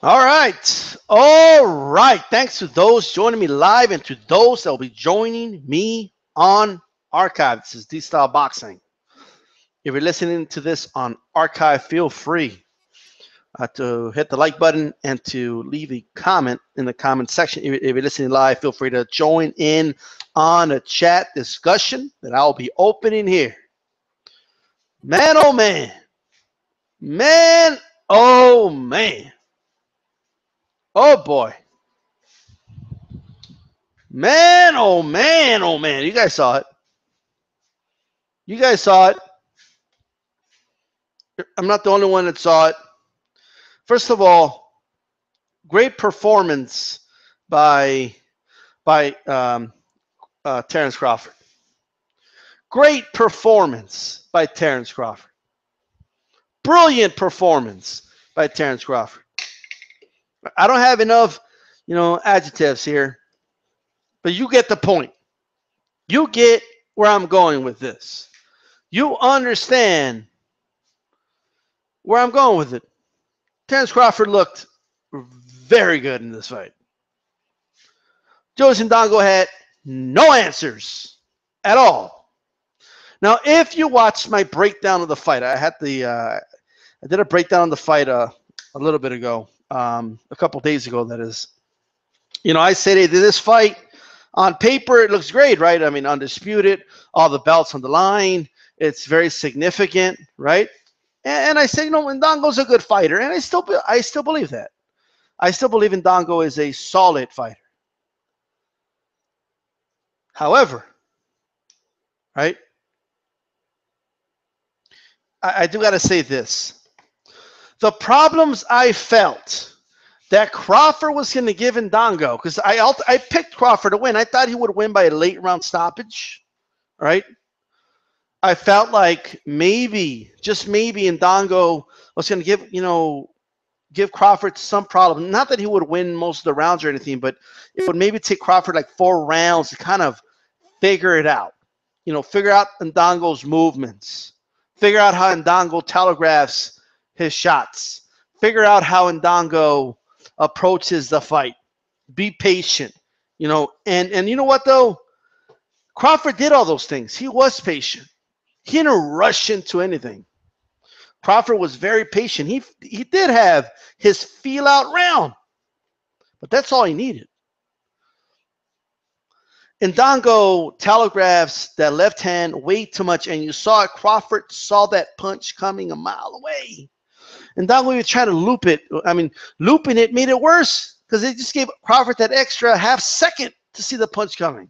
All right. All right. Thanks to those joining me live and to those that will be joining me on archive. This is DStyleBoxing. If you're listening to this on archive, feel free to hit the like button and to leave a comment in the comment section. If you're listening live, feel free to join in on a chat discussion that I'll be opening here. Man, oh man. Man, oh man. Oh boy. Man, oh man, oh man. You guys saw it. You guys saw it. I'm not the only one that saw it. First of all, great performance by Terrence Crawford. Great performance by Terrence Crawford. Brilliant performance by Terrence Crawford. I don't have enough, adjectives here, but you get the point. You get where I'm going with this. You understand where I'm going with it. Terrence Crawford looked very good in this fight. Josie Indongo had no answers at all. Now, if you watch my breakdown of the fight, I did a breakdown of the fight a little bit ago, a couple days ago, that is. I said, hey, this fight, on paper, it looks great, right? I mean, undisputed, all the belts on the line. It's very significant, right? And I said, Indongo's a good fighter, and I still believe that. I still believe Indongo is a solid fighter. However, right, I do got to say this. The problems I felt that Crawford was going to give Indongo, because I picked Crawford to win. I thought he would win by a late round stoppage, right? I felt like maybe, just maybe, Indongo was going to give Crawford some problem. Not that he would win most of the rounds or anything, but it would maybe take Crawford like 4 rounds to kind of figure it out. Figure out Indongo's movements. Figure out how Indongo telegraphs his shots. Figure out how Indongo approaches the fight. Be patient. And you know what, though? Crawford did all those things. He was patient. He didn't rush into anything. Crawford was very patient. He did have his feel-out round, but that's all he needed. Indongo telegraphs that left hand way too much, and you saw it. Crawford saw that punch coming a mile away. Indongo was trying to loop it. I mean, looping it made it worse because it just gave Crawford that extra half second to see the punch coming.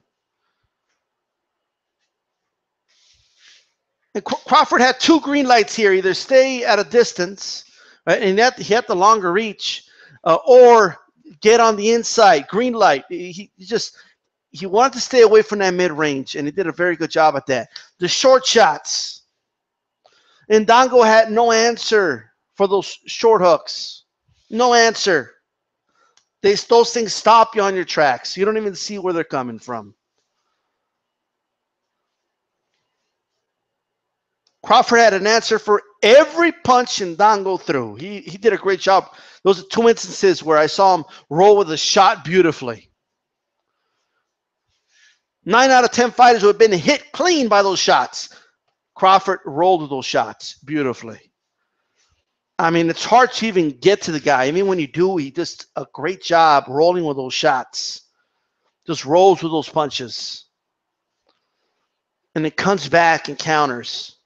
And Crawford had 2 green lights here: either stay at a distance, right, and he had the longer reach, or get on the inside. Green light. He wanted to stay away from that mid-range, and he did a very good job at that. The short shots. Indongo had no answer for those short hooks. No answer. Those things stop you on your tracks. You don't even see where they're coming from. Crawford had an answer for every punch Indongo threw. He did a great job. Those are 2 instances where I saw him roll with a shot beautifully. 9 out of 10 fighters who have been hit clean by those shots. Crawford rolled with those shots beautifully. I mean, it's hard to even get to the guy. I mean, when you do, he does a great job rolling with those shots. Just rolls with those punches. And it comes back and counters,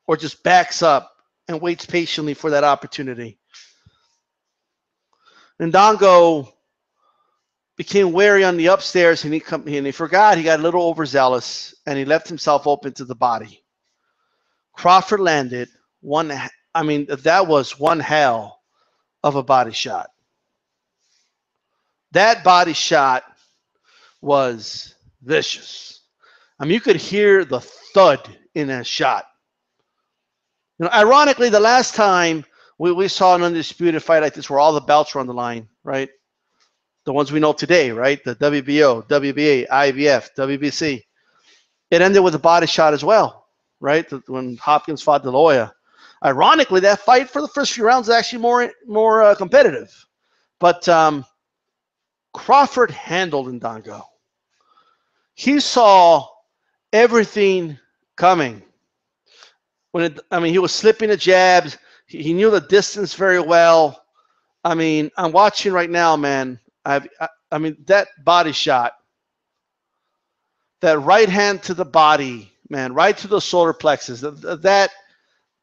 or just backs up and waits patiently for that opportunity. Indongo became wary on the upstairs, and he forgot. He got a little overzealous, and he left himself open to the body. Crawford landed one. I mean, that was one hell of a body shot. That body shot was vicious. I mean, you could hear the thud in that shot. Ironically, the last time we saw an undisputed fight like this where all the belts were on the line, right? The ones we know today, right? The WBO, WBA, IBF, WBC. It ended with a body shot as well, right? When Hopkins fought De La Hoya. Ironically, that fight for the first few rounds is actually more competitive. But Crawford handled Indongo. He saw everything coming. He was slipping the jabs. He knew the distance very well. I mean, I'm watching right now, man. That body shot, that right hand to the body, man, right to the solar plexus. That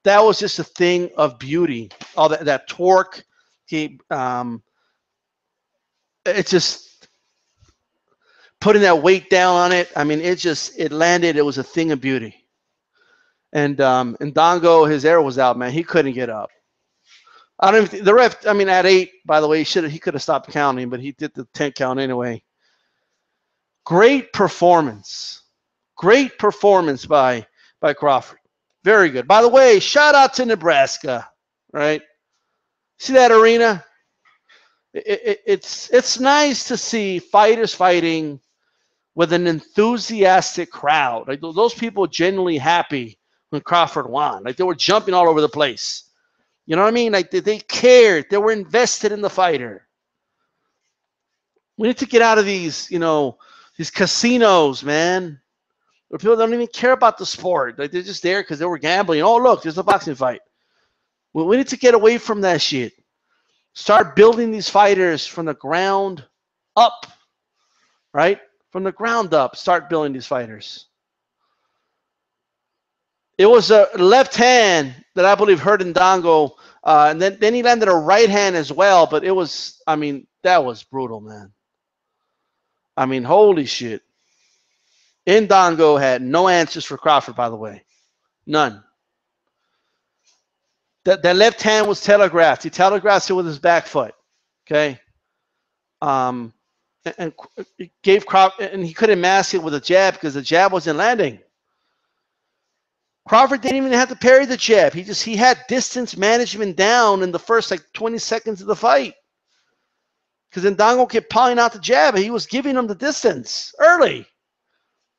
was just a thing of beauty. All that torque. It's just putting that weight down on it. I mean, it landed. It was a thing of beauty. And Indongo, his air was out, man. He couldn't get up. I don't even, the ref. I mean, at 8, by the way, he could have stopped counting, but he did the 10 count anyway. Great performance by Crawford. Very good. By the way, shout out to Nebraska, right? See that arena? It's nice to see fighters fighting with an enthusiastic crowd. Like those people genuinely happy when Crawford won. Like they were jumping all over the place. You know what I mean? Like they cared. They were invested in the fighter. We need to get out of these, these casinos, man, where people don't even care about the sport. Like they're just there because they were gambling. Oh, look, there's a boxing fight. We need to get away from that shit. Start building these fighters from the ground up, right? From the ground up, start building these fighters. It was a left hand that I believe hurt Indongo, and then he landed a right hand as well, but it was, that was brutal, man. I mean, holy shit. Indongo had no answers for Crawford, by the way. None. That left hand was telegraphed. He telegraphed it with his back foot. Okay? And it gave Crawford, and he couldn't mask it with a jab because the jab wasn't landing. Crawford didn't even have to parry the jab. He had distance management down in the first 20 seconds of the fight. Because Indongo kept piling out the jab, and he was giving him the distance early.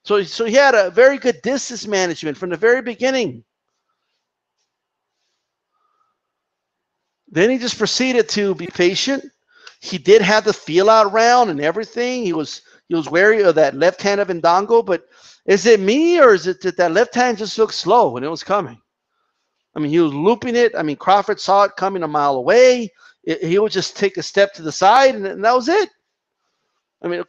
So he had a very good distance management from the very beginning. Then he just proceeded to be patient. He did have the feel out round and everything. He was wary of that left hand of Indongo, but is it me or is it that left hand just looked slow when it was coming? He was looping it. Crawford saw it coming a mile away. He would just take a step to the side, and that was it.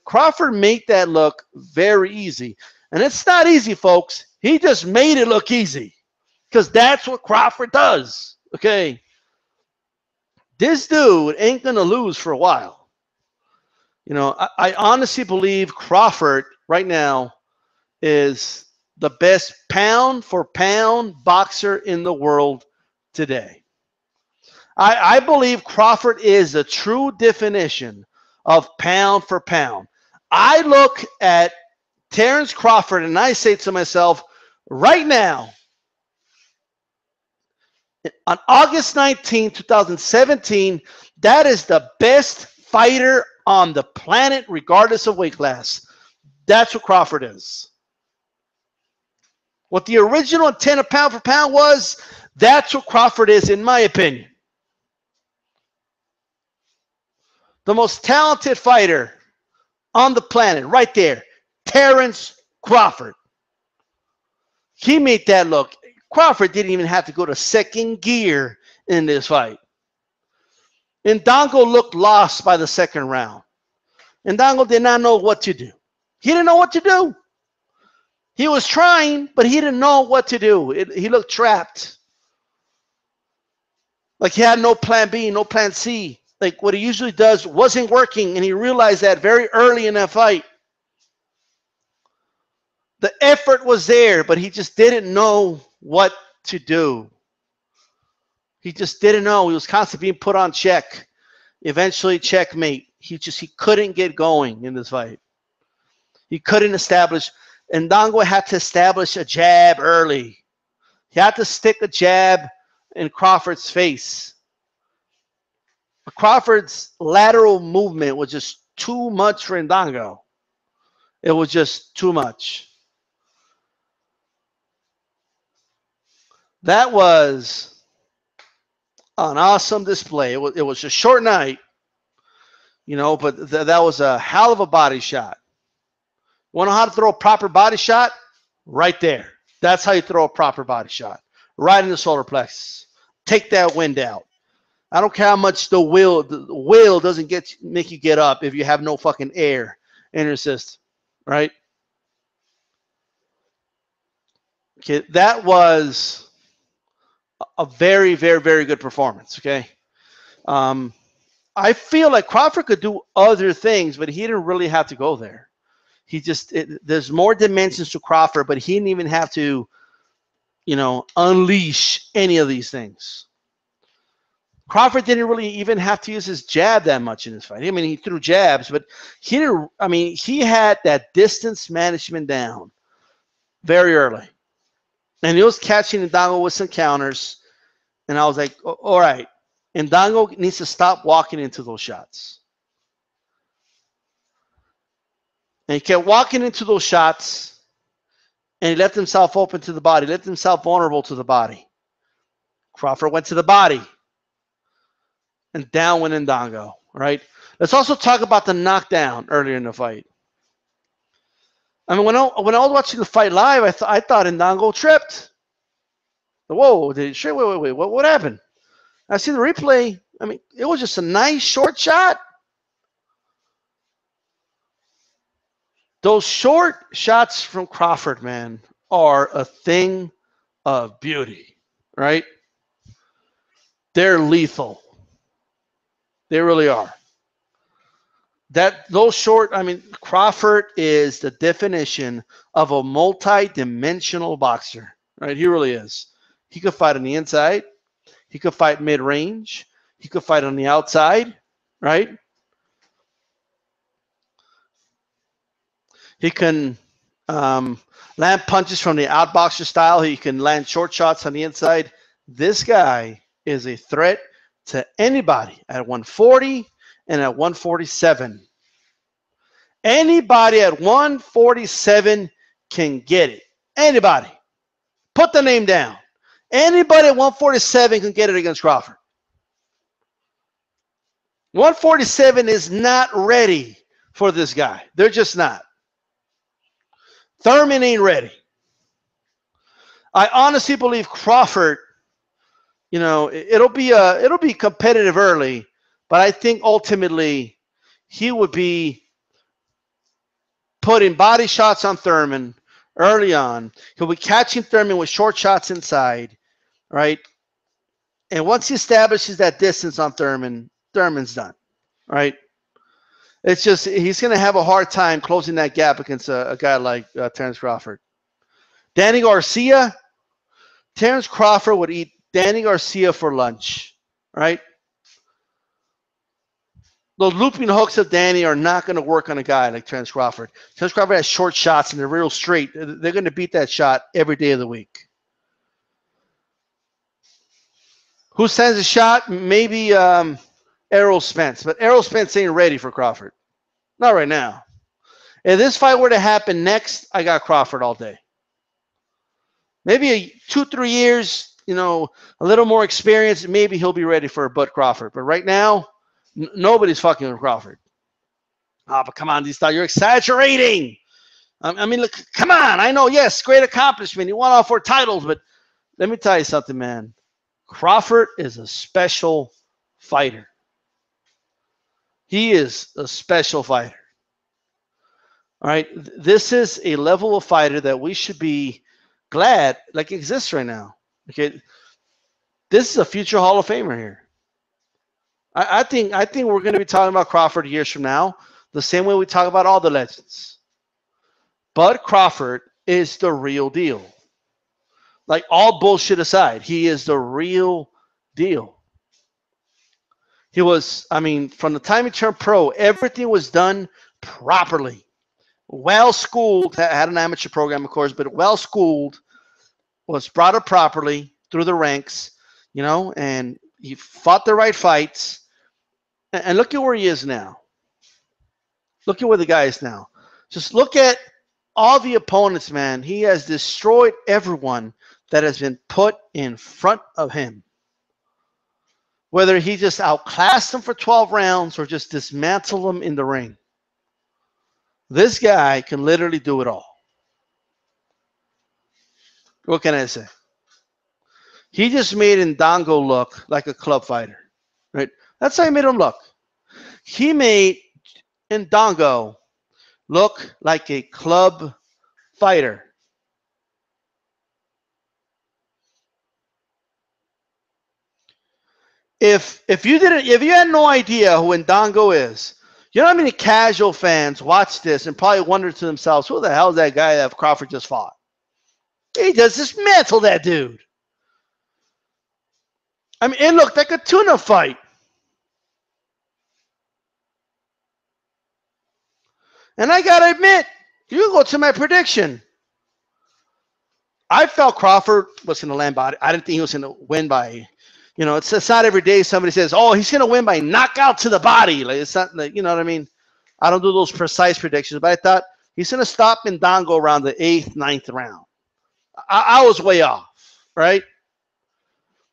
Crawford made that look very easy. And it's not easy, folks. He just made it look easy because that's what Crawford does, okay? This dude ain't going to lose for a while. I honestly believe Crawford right now is the best pound-for-pound boxer in the world today. I believe Crawford is a true definition of pound-for-pound. I look at Terrence Crawford and I say to myself, right now, on August 19, 2017, that is the best fighter on the planet, regardless of weight class. That's what Crawford is. What the original intent of pound for pound was, that's what Crawford is, in my opinion. The most talented fighter on the planet, right there, Terrence Crawford. He made that look. Crawford didn't even have to go to second gear in this fight. Indongo looked lost by the second round. Indongo did not know what to do. He didn't know what to do. He was trying, but he didn't know what to do. He looked trapped. Like he had no plan B, no plan C. Like what he usually does wasn't working, and he realized that very early in that fight. The effort was there, but he just didn't know what to do. He just didn't know. He was constantly being put on check. Eventually, checkmate. He couldn't get going in this fight. He couldn't establish. Indongo had to establish a jab early. He had to stick a jab in Crawford's face. Crawford's lateral movement was just too much for Indongo. It was just too much. That was an awesome display. It was a short night, You know, but that was a hell of a body shot. Want to know how to throw a proper body shot? Right there. That's how you throw a proper body shot. Right in the solar plexus. Take that wind out. I don't care how much the will doesn't make you get up if you have no fucking air in your system, right? Okay, that was a very, very, very good performance. Okay, I feel like Crawford could do other things, but he didn't really have to go there. He just there's more dimensions to Crawford, but he didn't even have to, you know, unleash any of these things. Crawford didn't really even have to use his jab that much in this fight. I mean, he threw jabs, but he didn't. I mean, he had that distance management down very early, and he was catching Indongo with some counters. And I was like, all right, Indongo needs to stop walking into those shots. And he kept walking into those shots, and he left himself open to the body, left himself vulnerable to the body. Crawford went to the body, and down went Indongo, right? Let's also talk about the knockdown earlier in the fight. I mean, when I was watching the fight live, I thought Indongo tripped. Whoa, wait, what happened? I see the replay. I mean, it was just a nice short shot. Those short shots from Crawford, man, are a thing of beauty, right? They're lethal. They really are. Those short, I mean, Crawford is the definition of a multi-dimensional boxer, right? He really is. He could fight on the inside. He could fight mid-range. He could fight on the outside, right? He can land punches from the outboxer style. He can land short shots on the inside. This guy is a threat to anybody at 140 and at 147. Anybody at 147 can get it. Anybody. Put the name down. Anybody at 147 can get it against Crawford. 147 is not ready for this guy. They're just not. Thurman ain't ready. I honestly believe Crawford, you know, it'll be competitive early, but I think ultimately he would be putting body shots on Thurman early on. He'll be catching Thurman with short shots inside, right? And once he establishes that distance on Thurman, Thurman's done, right? It's just he's going to have a hard time closing that gap against a guy like Terence Crawford. Danny Garcia, Terence Crawford would eat Danny Garcia for lunch, right? Those looping hooks of Danny are not going to work on a guy like Terence Crawford. Terence Crawford has short shots and they're real straight. They're going to beat that shot every day of the week. Who sends a shot? Maybe Errol Spence. But Errol Spence ain't ready for Crawford. Not right now. If this fight were to happen next, I got Crawford all day. Maybe 2-3 years, you know, a little more experience, maybe he'll be ready for a Bud Crawford. But right now, nobody's fucking with Crawford. Oh, but come on, DStyle, you're exaggerating. I mean, look, come on. I know, yes, great accomplishment. He won all 4 titles, but let me tell you something, man. Crawford is a special fighter. He is a special fighter. All right, this is a level of fighter that we should be glad like exists right now. Okay, this is a future Hall of Famer here. I think we're going to be talking about Crawford years from now, the same way we talk about all the legends. Bud Crawford is the real deal. Like, all bullshit aside, he is the real deal. He was, I mean, from the time he turned pro, everything was done properly. Well-schooled, had an amateur program, of course, but well-schooled, was brought up properly through the ranks, you know, and he fought the right fights. And look at where he is now. Look at where the guy is now. Just look at all the opponents, man. He has destroyed everyone that has been put in front of him. whether he just outclassed him for 12 rounds or just dismantled him in the ring. This guy can literally do it all. What can I say? He just made Indongo look like a club fighter, right? That's how he made him look. He made Indongo look like a club fighter. If you had no idea who Indongo is, you know how many casual fans watch this and probably wonder to themselves, who the hell is that guy that Crawford just fought? He just dismantled that dude. I mean, it looked like a tuna fight. And I got to admit, you go to my prediction. I felt Crawford was going to land by. I didn't think he was going to win by, it's not every day somebody says, oh, he's going to win by knockout to the body. Like, it's not, like, you know what I mean? I don't do those precise predictions, but I thought he's going to stop Indongo around the 8th, 9th round. I was way off, right?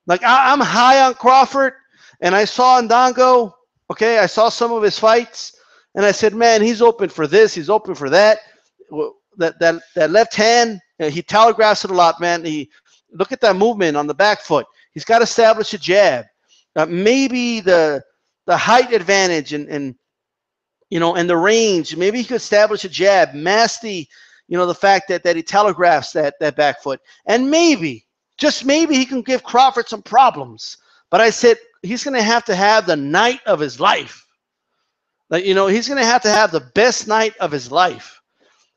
Like, I'm high on Crawford, and I saw Indongo, okay? I saw some of his fights, and I said, man, he's open for this. He's open for that. That left hand, he telegraphs it a lot, man. Look at that movement on the back foot. He's got to establish a jab. Maybe the height advantage and the range. Maybe he could establish a jab, mask the fact that he telegraphs that back foot. And maybe, just maybe, he can give Crawford some problems. But I said he's going to have the night of his life. Like, he's going to have the best night of his life.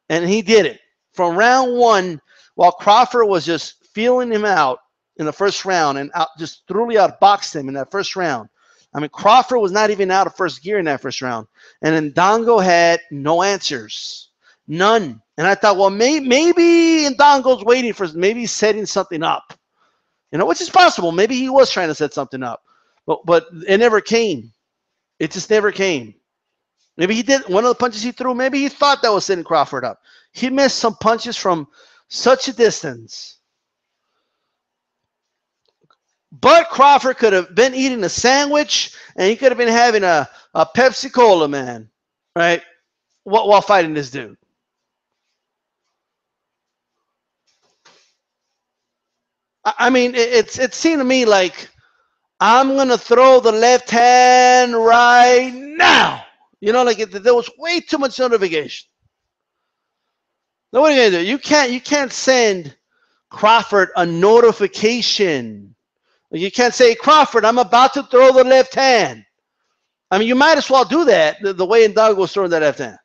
And he did it. From round one, while Crawford was just feeling him out in the first round and just thoroughly outboxed him in that first round. I mean, Crawford was not even out of first gear in that first round. And Indongo had no answers. None. And I thought, well, maybe Indongo's waiting for, maybe he's setting something up. Which is possible. Maybe he was trying to set something up. But it never came. It just never came. Maybe he did one of the punches he threw. Maybe he thought that was setting Crawford up. He missed some punches from such a distance. But Crawford could have been eating a sandwich, and he could have been having a Pepsi Cola, man, right? While fighting this dude. I mean, it seemed to me like, I'm going to throw the left hand right now. There was way too much notification. Now, what are you going to do? You can't send Crawford a notification. You can't say, Crawford, I'm about to throw the left hand. I mean, you might as well do that the way Indongo was throwing that left hand.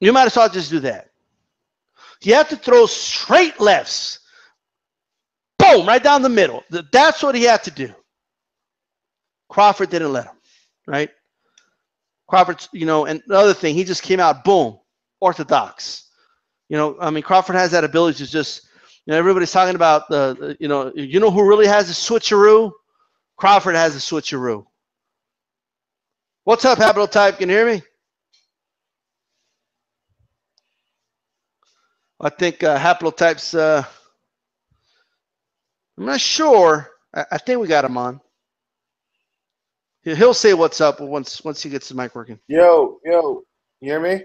You might as well just do that. You have to throw straight lefts. Boom, right down the middle. That's what he had to do. Crawford didn't let him, right? Crawford, and the other thing, he just came out, boom, orthodox. I mean, Crawford has that ability to just, everybody's talking about who really has a switcheroo? Crawford has a switcheroo. What's up, Haplotype? Can you hear me? I think Haplotype's, I'm not sure. I think we got him on. He'll say what's up once he gets the mic working. Yo, you hear me?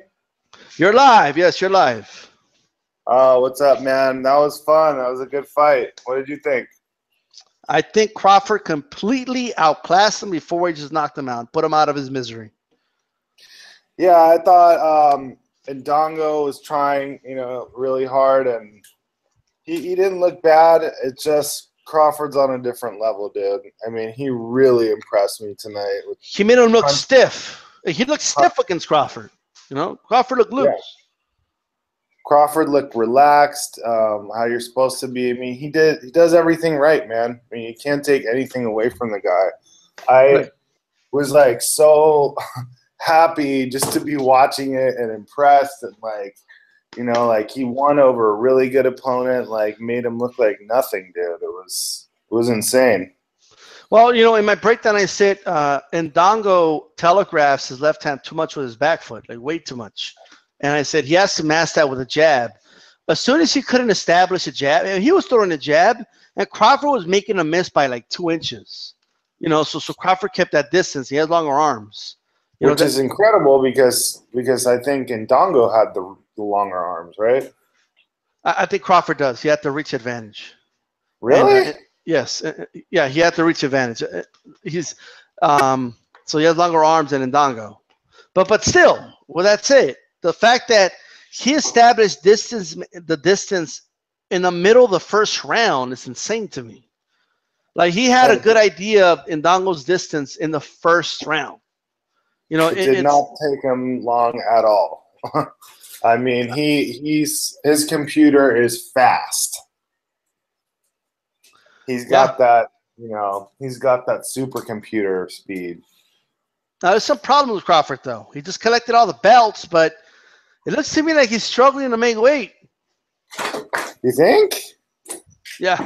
You're live. Yes, you're live. Oh, what's up, man? That was fun. That was a good fight. What did you think? I think Crawford completely outclassed him before he just knocked him out, put him out of his misery. Yeah, I thought Indongo was trying, really hard, and he didn't look bad. It's just Crawford's on a different level, dude. I mean, he really impressed me tonight. He made him look stiff. He looked stiff against Crawford. Crawford looked loose. Yeah. Crawford looked relaxed, how you're supposed to be. I mean, he does everything right, man. I mean, you can't take anything away from the guy. I was like so happy just to be watching it and impressed, and like he won over a really good opponent, like made him look like nothing, dude. It was insane. Well, in my breakdown I said Indongo telegraphs his left hand too much with his back foot, like way too much. And I said he has to mask that with a jab. As soon as he couldn't establish a jab, he was throwing a jab, and Crawford was making a miss by like 2 inches. You know, so Crawford kept that distance. He had longer arms. Which is incredible because I think Indongo had the longer arms, right? I think Crawford does. He had the reach advantage. Really? And, yes. Yeah, he had the reach advantage. He's so he has longer arms than Indongo. But still, with that said, the fact that he established the distance in the middle of the first round is insane to me. Like, he had a good idea of Indongo's distance in the first round. You know, it did not take him long at all. I mean, his computer is fast. He's got that, you know, he's got that supercomputer speed. Now, there's some problems with Crawford, though. He just collected all the belts, but it looks to me like he's struggling to make weight. You think? Yeah.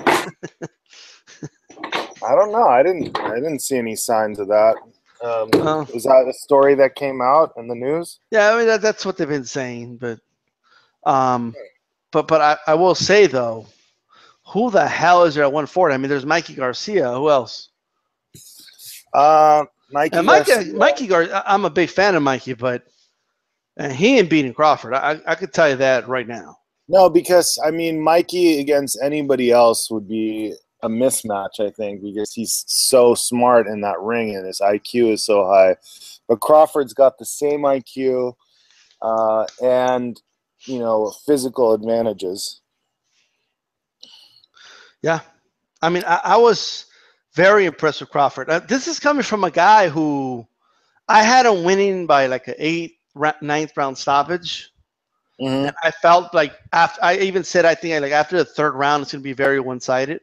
I don't know. I didn't see any signs of that. Was that a story that came out in the news? Yeah, I mean that's what they've been saying, but I will say though, who the hell is there at 140? I mean, there's Mikey Garcia. Who else? Mikey Garcia. I'm a big fan of Mikey, but he ain't beating Crawford. I could tell you that right now. No, because I mean, Mikey against anybody else would be a mismatch, I think, because he's so smart in that ring and his IQ is so high. But Crawford's got the same IQ and, you know, physical advantages. Yeah. I mean, I was very impressed with Crawford. This is coming from a guy who I had him winning by like an 9th round stoppage. Mm-hmm. And I felt like I even said, I think like after the 3rd round, it's going to be very one-sided.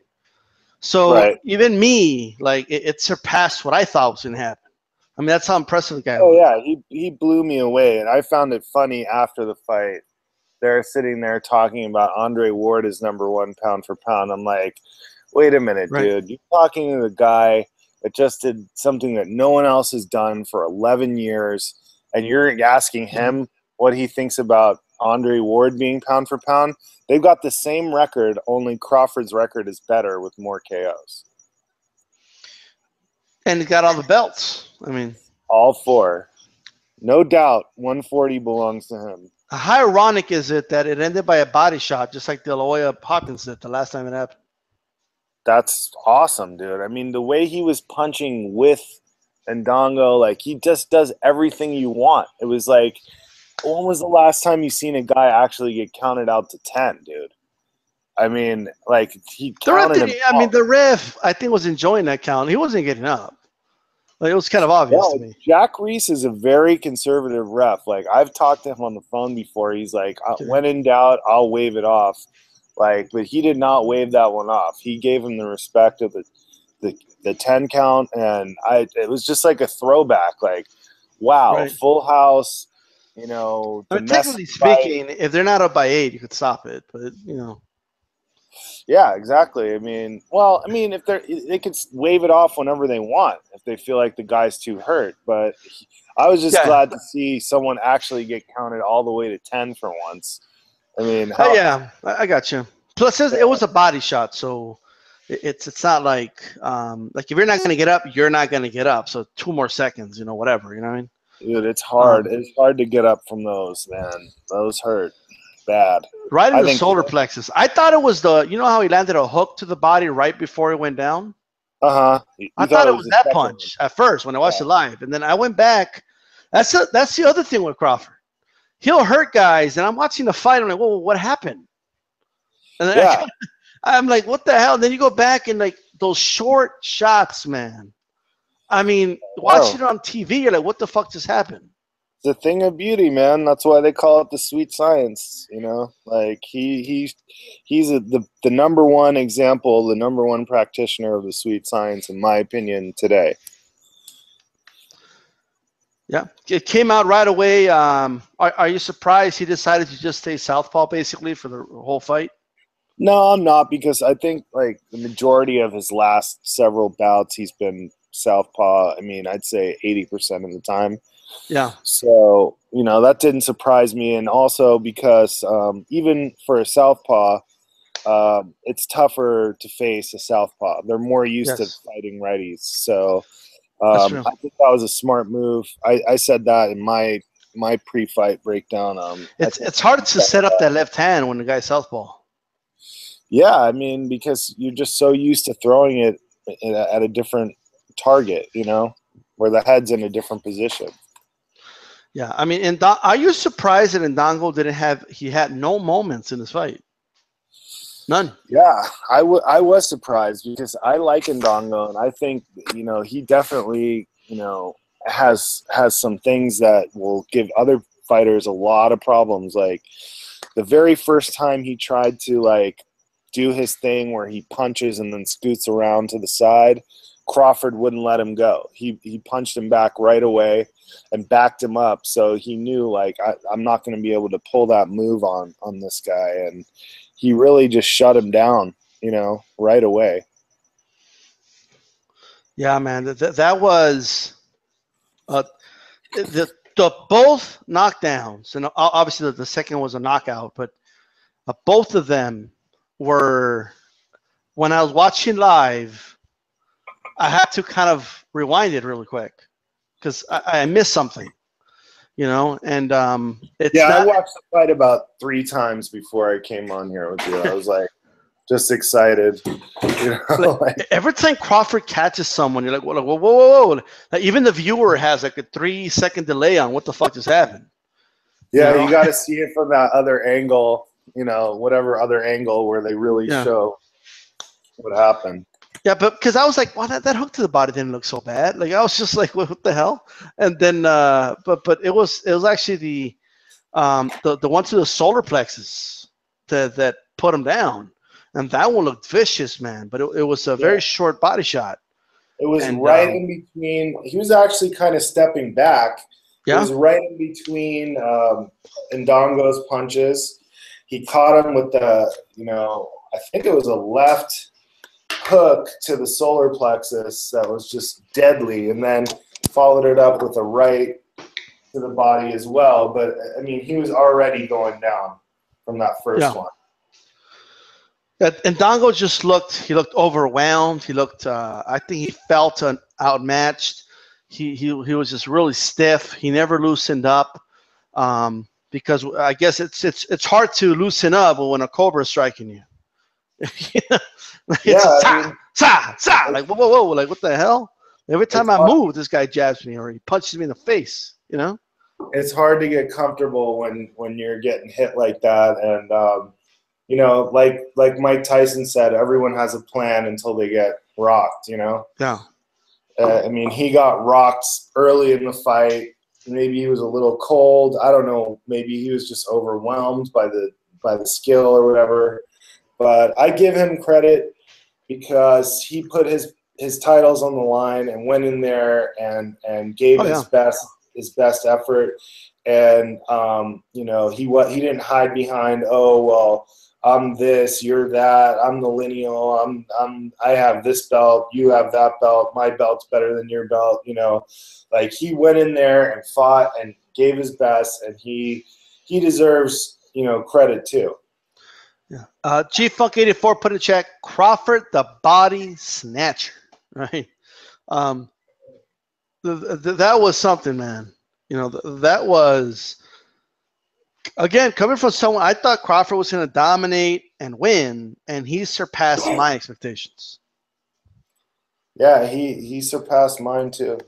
So even me, like it surpassed what I thought was going to happen. I mean, that's how impressive the guy was. Oh yeah, he blew me away, and I found it funny after the fight. They're sitting there talking about Andre Ward is #1 pound for pound. I'm like, wait a minute, dude. You're talking to the guy that just did something that no one else has done for 11 years, and you're asking him what he thinks about Andre Ward being pound for pound. They've got the same record, only Crawford's record is better with more KOs. And he got all the belts. I mean, all 4. No doubt 140 belongs to him. How ironic is it that it ended by a body shot, just like De La Hoya Hopkins did the last time it happened? That's awesome, dude. I mean, the way he was punching with Indongo, like, he just does everything you want. It was like, when was the last time you seen a guy actually get counted out to 10, dude? I mean, like, he counted him. I mean, the ref, I think, was enjoying that count. He wasn't getting up. Like, it was kind of obvious to me. Jack Reese is a very conservative ref. Like, I've talked to him on the phone before. He's like, when in doubt, I'll wave it off. Like, but he did not wave that one off. He gave him the respect of the 10 count, and it was just like a throwback. Like, wow, full house. You know, I mean, technically speaking, if they're not up by 8, you could stop it. But you know, yeah, exactly. I mean, if they could wave it off whenever they want if they feel like the guy's too hurt. But I was just glad to see someone actually get counted all the way to 10 for once. I mean, I got you. Plus, it was a body shot, so it's not like if you're not going to get up, you're not going to get up. So 2 more seconds, you know, whatever. You know what I mean? Dude, it's hard. It's hard to get up from those, man. Those hurt bad. Right in the solar plexus. I thought it was you know how he landed a hook to the body right before he went down? Uh-huh. I thought it was that punch at first when I watched it live. And then I went back. That's the other thing with Crawford. He'll hurt guys, and I'm watching the fight. I'm like, whoa, what happened? And then I'm like, what the hell? And then you go back and, like, those short shots, man. I mean, watching it on TV, you're like, what the fuck just happened? It's a thing of beauty, man. That's why they call it the sweet science, you know? Like, he's the #1 example, the #1 practitioner of the sweet science, in my opinion, today. Yeah. It came out right away. Are you surprised he decided to just stay southpaw, basically, for the whole fight? No, I'm not, because I think, like, the majority of his last several bouts, he's been southpaw. I mean, I'd say 80% of the time. Yeah. So, you know, that didn't surprise me. And also because even for a southpaw, it's tougher to face a southpaw. They're more used to Yes, fighting righties. So that's I true. think that was a smart move. I said that in my pre-fight breakdown. I think It's hard to set up that left hand when the guy's southpaw. yeah, I mean, because you're just so used to throwing it at a different target, you know, where the head's in a different position. Yeah, I mean, are you surprised that Indongo didn't have? He had no moments in this fight. None. Yeah, I was surprised because I like Indongo, and I think, you know, he definitely, you know, has some things that will give other fighters a lot of problems. Like the very first time he tried to like do his thing where he punches and then scoots around to the side, Crawford wouldn't let him go. He punched him back right away and backed him up. So he knew, like, I'm not going to be able to pull that move on this guy. And he really just shut him down, you know, right away. Yeah, man, that was the both knockdowns, and obviously the second was a knockout, but both of them were, when I was watching live, I had to kind of rewind it really quick because I missed something, you know, and it's Yeah, I not. watched the fight about 3 times before I came on here with you. I was like just excited, you know. Like, every time Crawford catches someone, you're like, whoa, whoa, whoa, whoa. Like, even the viewer has like a 3-second delay on what the fuck just happened. Yeah, You know? you got to see it from that other angle, you know, whatever other angle where they really show what happened. Yeah, but because I was like, wow, that hook to the body didn't look so bad. Like, I was just like, what the hell? And then, but it was actually the one to the solar plexus that put him down, and that one looked vicious, man. But it was a very short body shot. It was And, right in between. He was actually kind of stepping back. It was right in between Indongo's punches. He caught him with the, you know, I think it was a left hook to the solar plexus that was just deadly, and then followed it up with a right to the body as well. But I mean, he was already going down from that first one. And Dongo just looked overwhelmed. He looked, I think he felt outmatched. He was just really stiff. He never loosened up, because I guess it's hard to loosen up when a cobra is striking you. Like, like whoa, like what the hell? Every time I move, this guy jabs me or he punches me in the face. You know, it's hard to get comfortable when you're getting hit like that, and you know, like Mike Tyson said, everyone has a plan until they get rocked. You know. Yeah. I mean, he got rocked early in the fight. Maybe he was a little cold. I don't know. Maybe he was just overwhelmed by the skill or whatever. But I give him credit because he put his titles on the line and went in there and gave his best effort. And you know, he didn't hide behind, oh well, I'm this, you're that, I'm the lineal, I have this belt, you have that belt, my belt's better than your belt, you know. Like, he went in there and fought and gave his best, and he deserves, you know, credit too. Yeah. Chief Funk 84 put in check, Crawford the body snatcher, right? That was something, man. You know, that was, again, coming from someone, I thought Crawford was going to dominate and win, and he surpassed my expectations. Yeah, he surpassed mine too.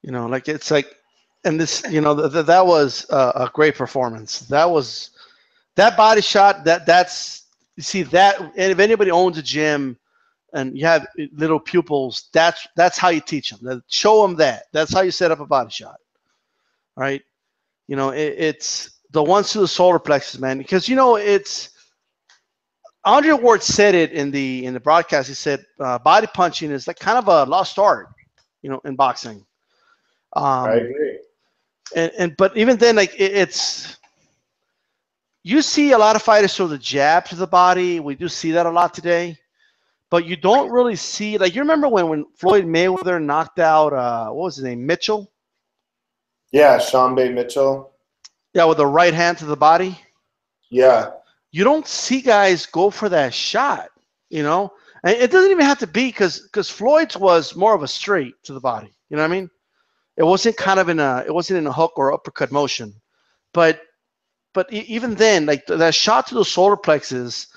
You know, like, it's like, and this, you know, that was a great performance. That body shot, that's, you see that, and if anybody owns a gym and you have little pupils, that's how you teach them. Show them that. That's how you set up a body shot, right? You know, it's the ones to the solar plexus, man. Because, you know, it's, Andre Ward said it in the broadcast. He said body punching is like kind of a lost art, you know, in boxing. I agree. But even then, like, it's, you see a lot of fighters throw the jab to the body. We do see that a lot today. But you don't really see, like, you remember when Floyd Mayweather knocked out, what was his name, Mitchell? Yeah, Sean Bay Mitchell. Yeah, with the right hand to the body. Yeah. you don't see guys go for that shot, you know? And it doesn't even have to be because Floyd's was more of a straight to the body. You know what I mean? It wasn't kind of it wasn't in a hook or uppercut motion. But even then, like that shot to the solar plexus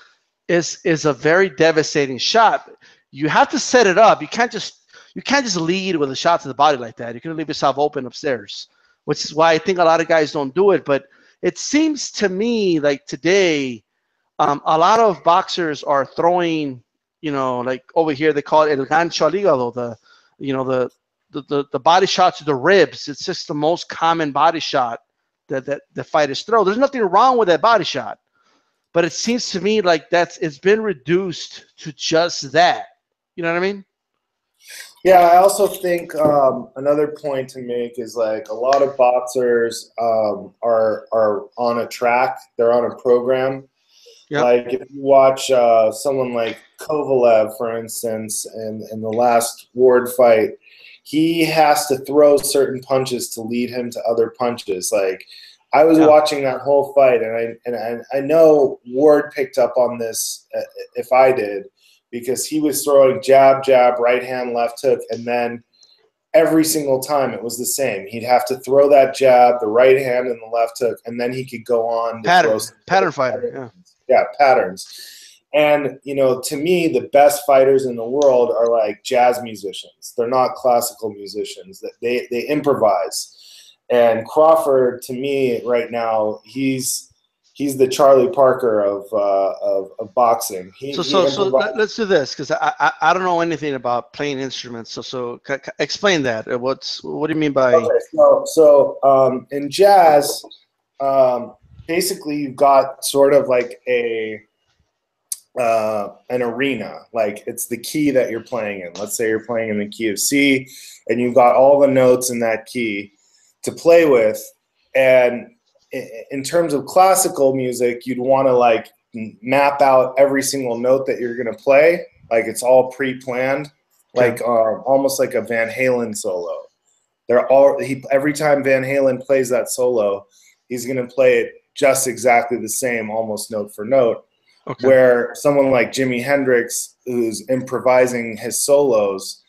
is a very devastating shot. You have to set it up. You can't just lead with a shot to the body like that. You're gonna leave yourself open upstairs, which is why I think a lot of guys don't do it. But it seems to me like today, a lot of boxers are throwing, you know, like over here they call it el gancho al hígado, the body shot to the ribs. It's just the most common body shot that the fighters throw. There's nothing wrong with that body shot, but it seems to me like it's been reduced to just that. You know what I mean? Yeah, I also think another point to make is like a lot of boxers are on a track. They're on a program. Yep. Like if you watch someone like Kovalev, for instance, in the last Ward fight, he has to throw certain punches to lead him to other punches. Like I was watching that whole fight, and I know Ward picked up on this if I did, because he was throwing jab, jab, right hand, left hook, and then every single time it was the same. He'd have to throw that jab, the right hand, and the left hook, and then he could go on to pattern fighter. Yeah, patterns. And, you know, to me, the best fighters in the world are like jazz musicians. They're not classical musicians. They improvise. And Crawford, to me, right now, he's the Charlie Parker of boxing. So let's do this, because I don't know anything about playing instruments. So explain that. What do you mean by? Okay, so in jazz, basically you've got sort of like an arena. Like it's the key that you're playing in. Let's say you're playing in the key of C, and you've got all the notes in that key to play with. And in terms of classical music, you'd want to like map out every single note that you're going to play. Like it's all pre-planned, like almost like a Van Halen solo. Every time Van Halen plays that solo, he's going to play it just exactly the same, almost note for note. Okay. Where someone like Jimi Hendrix, who's improvising his solos,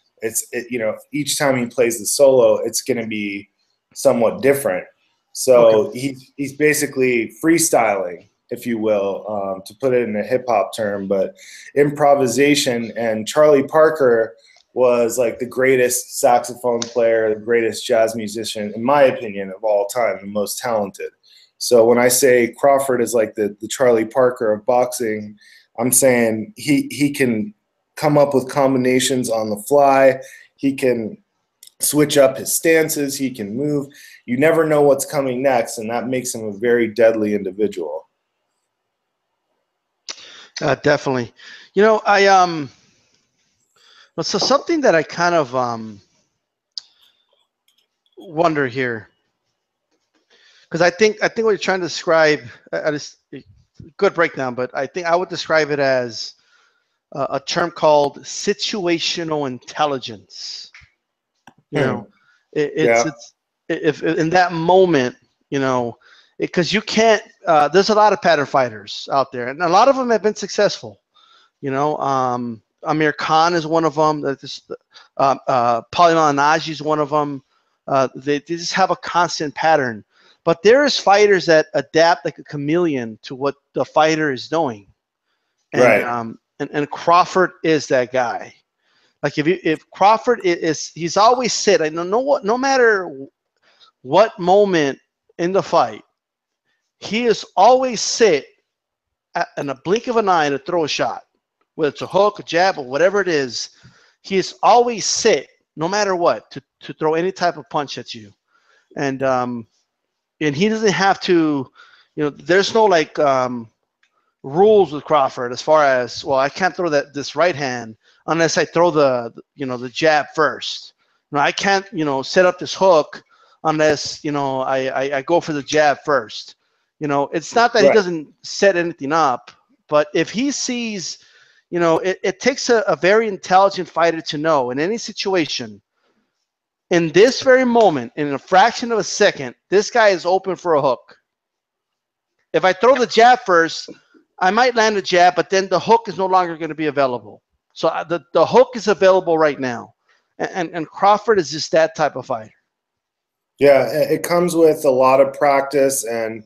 you know, each time he plays the solo, it's going to be somewhat different. So he's basically freestyling, if you will, to put it in a hip hop term, but improvisation. And Charlie Parker was like the greatest saxophone player, the greatest jazz musician, in my opinion, of all time, the most talented. So when I say Crawford is like the Charlie Parker of boxing, I'm saying he can come up with combinations on the fly. He can switch up his stances. He can move. You never know what's coming next, and that makes him a very deadly individual. Definitely. You know, so something that I kind of wonder here, because I think what you're trying to describe, good breakdown, but I think I would describe it as a term called situational intelligence. You know, it's if in that moment, you know, because you can't. There's a lot of pattern fighters out there, and a lot of them have been successful. You know, Amir Khan is one of them. Paulie Malignaggi is one of them. They just have a constant pattern. But there's fighters that adapt like a chameleon to what the fighter is doing, and right. And Crawford is that guy. Like if Crawford he's always sit. I know what, no matter what moment in the fight, he is always sit in a blink of an eye to throw a shot, whether it's a hook, a jab, or whatever it is. He is always sit, no matter what, to throw any type of punch at you, and he doesn't have to, you know, there's no like rules with Crawford as far as, well, I can't throw this right hand unless I throw the jab first. You know, I can't, you know, set up this hook unless, you know, I go for the jab first. You know, it's not that he doesn't set anything up, but if he sees, you know, it takes a very intelligent fighter to know in any situation, in this very moment, in a fraction of a second, this guy is open for a hook. If I throw the jab first, I might land a jab, but then the hook is no longer going to be available. So the hook is available right now. And Crawford is just that type of fighter. Yeah, it comes with a lot of practice and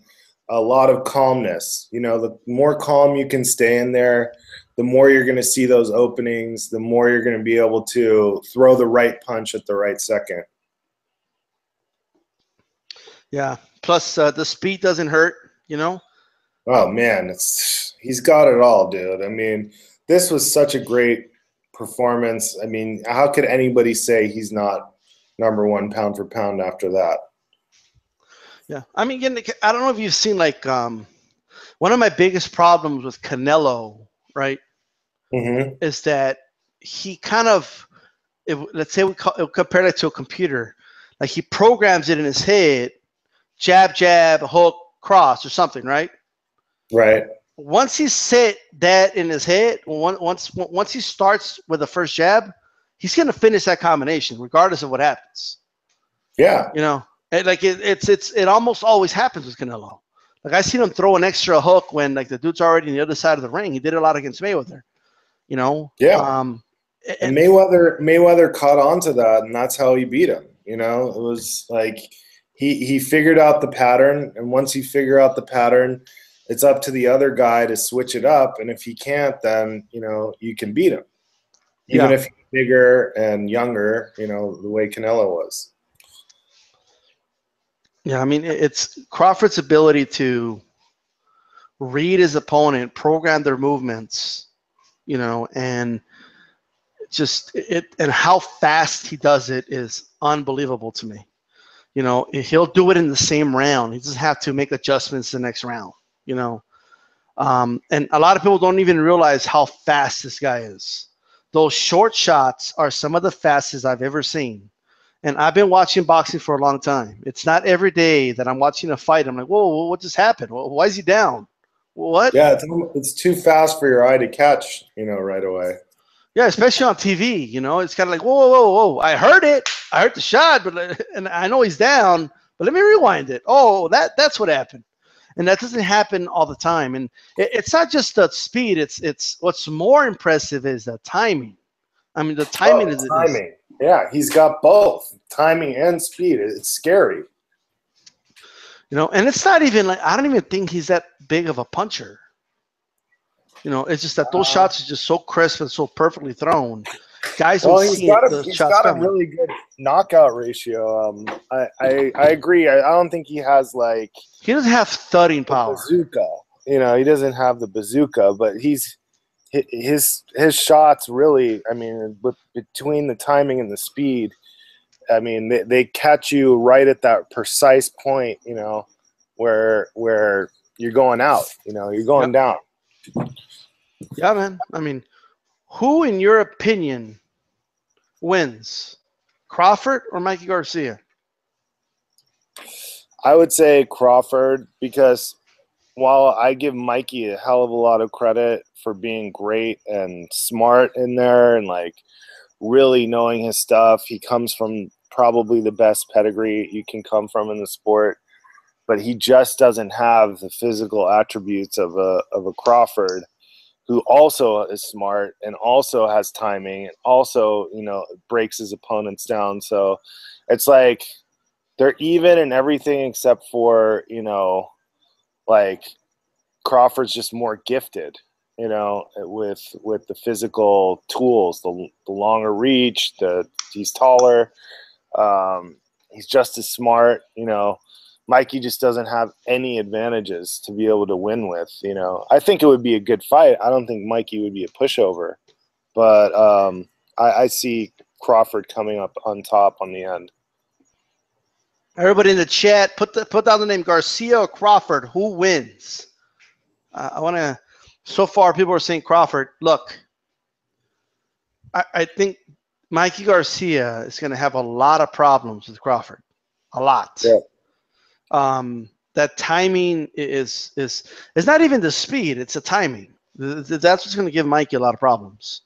a lot of calmness. You know, the more calm you can stay in there, the more you're going to see those openings, the more you're going to be able to throw the right punch at the right second. Yeah. Plus, the speed doesn't hurt, you know? Oh, man, he's got it all, dude. I mean, this was such a great performance. I mean, how could anybody say he's not #1 pound for pound after that? Yeah. I mean, I don't know if you've seen, like, one of my biggest problems with Canelo, right, is that he kind of, let's say we compare that to a computer, like he programs it in his head, jab, jab, hook, cross, or something, right? Right. Once he set that in his head, once he starts with the first jab, he's going to finish that combination regardless of what happens. Yeah. You know, it almost always happens with Canelo. Like I seen him throw an extra hook when like the dude's already on the other side of the ring. He did a lot against Mayweather. You know. Yeah. And Mayweather caught on to that, and that's how he beat him. You know, it was like he figured out the pattern, and once he figure out the pattern, it's up to the other guy to switch it up. And if he can't, then you know you can beat him, even if he's bigger and younger. You know, the way Canelo was. Yeah, I mean it's Crawford's ability to read his opponent, program their movements, you know, and and how fast he does it is unbelievable to me. You know, he'll do it in the same round. He doesn't have to make adjustments the next round, you know. And a lot of people don't even realize how fast this guy is. Those short shots are some of the fastest I've ever seen. And I've been watching boxing for a long time. It's not every day that I'm watching a fight. I'm like, whoa, what just happened? Why is he down? What? Yeah, it's too fast for your eye to catch, you know, right away. Yeah, especially on TV, you know, it's kind of like, whoa. I heard it. I heard the shot, and I know he's down, but let me rewind it. Oh, that's what happened. And that doesn't happen all the time. And it's not just the speed. It's what's more impressive is the timing. I mean, the timing is timing. Yeah, he's got both timing and speed. It's scary. You know, and it's not even like I don't even think he's that big of a puncher. You know, it's just that those shots are just so crisp and so perfectly thrown. Guys don't see it. He's got a really good knockout ratio. I agree. I don't think he has like he doesn't have thudding power. Bazooka. You know, he doesn't have the bazooka, but his shots really. I mean, between the timing and the speed, I mean, they catch you right at that precise point. You know, where you're going out. You know, you're going down. Yeah, man. I mean, who, in your opinion, wins, Crawford or Mikey Garcia? I would say Crawford because while I give Mikey a hell of a lot of credit for being great and smart in there and like really knowing his stuff, he comes from probably the best pedigree you can come from in the sport, but he just doesn't have the physical attributes of a Crawford, who also is smart and also has timing and also, you know, breaks his opponents down. So it's like they're even in everything except for, you know, like Crawford's just more gifted, you know, with the physical tools, the longer reach, he's taller. He's just as smart, you know. Mikey just doesn't have any advantages to be able to win with, you know. I think it would be a good fight. I don't think Mikey would be a pushover. But I see Crawford coming up on top on the end. Everybody in the chat, put down the name Garcia or Crawford. Who wins? I want to – so far people are saying Crawford. Look, I think Mikey Garcia is going to have a lot of problems with Crawford. A lot. Yeah. That timing is not even the speed, it's the timing. That's what's going to give Mikey a lot of problems.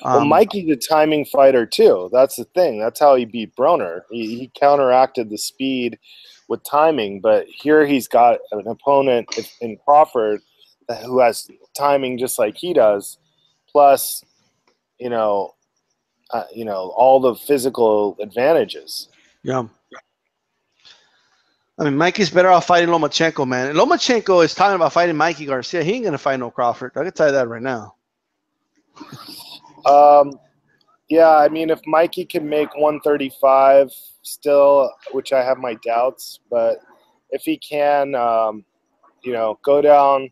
Well, Mikey's a timing fighter too. That's the thing. That's how he beat Broner. He counteracted the speed with timing, but here he's got an opponent in Crawford who has timing just like he does, plus all the physical advantages. Yeah. I mean, Mikey's better off fighting Lomachenko, man. And Lomachenko is talking about fighting Mikey Garcia. He ain't gonna fight no Crawford. I can tell you that right now. Yeah, I mean, if Mikey can make 135 still, which I have my doubts, but if he can, go down,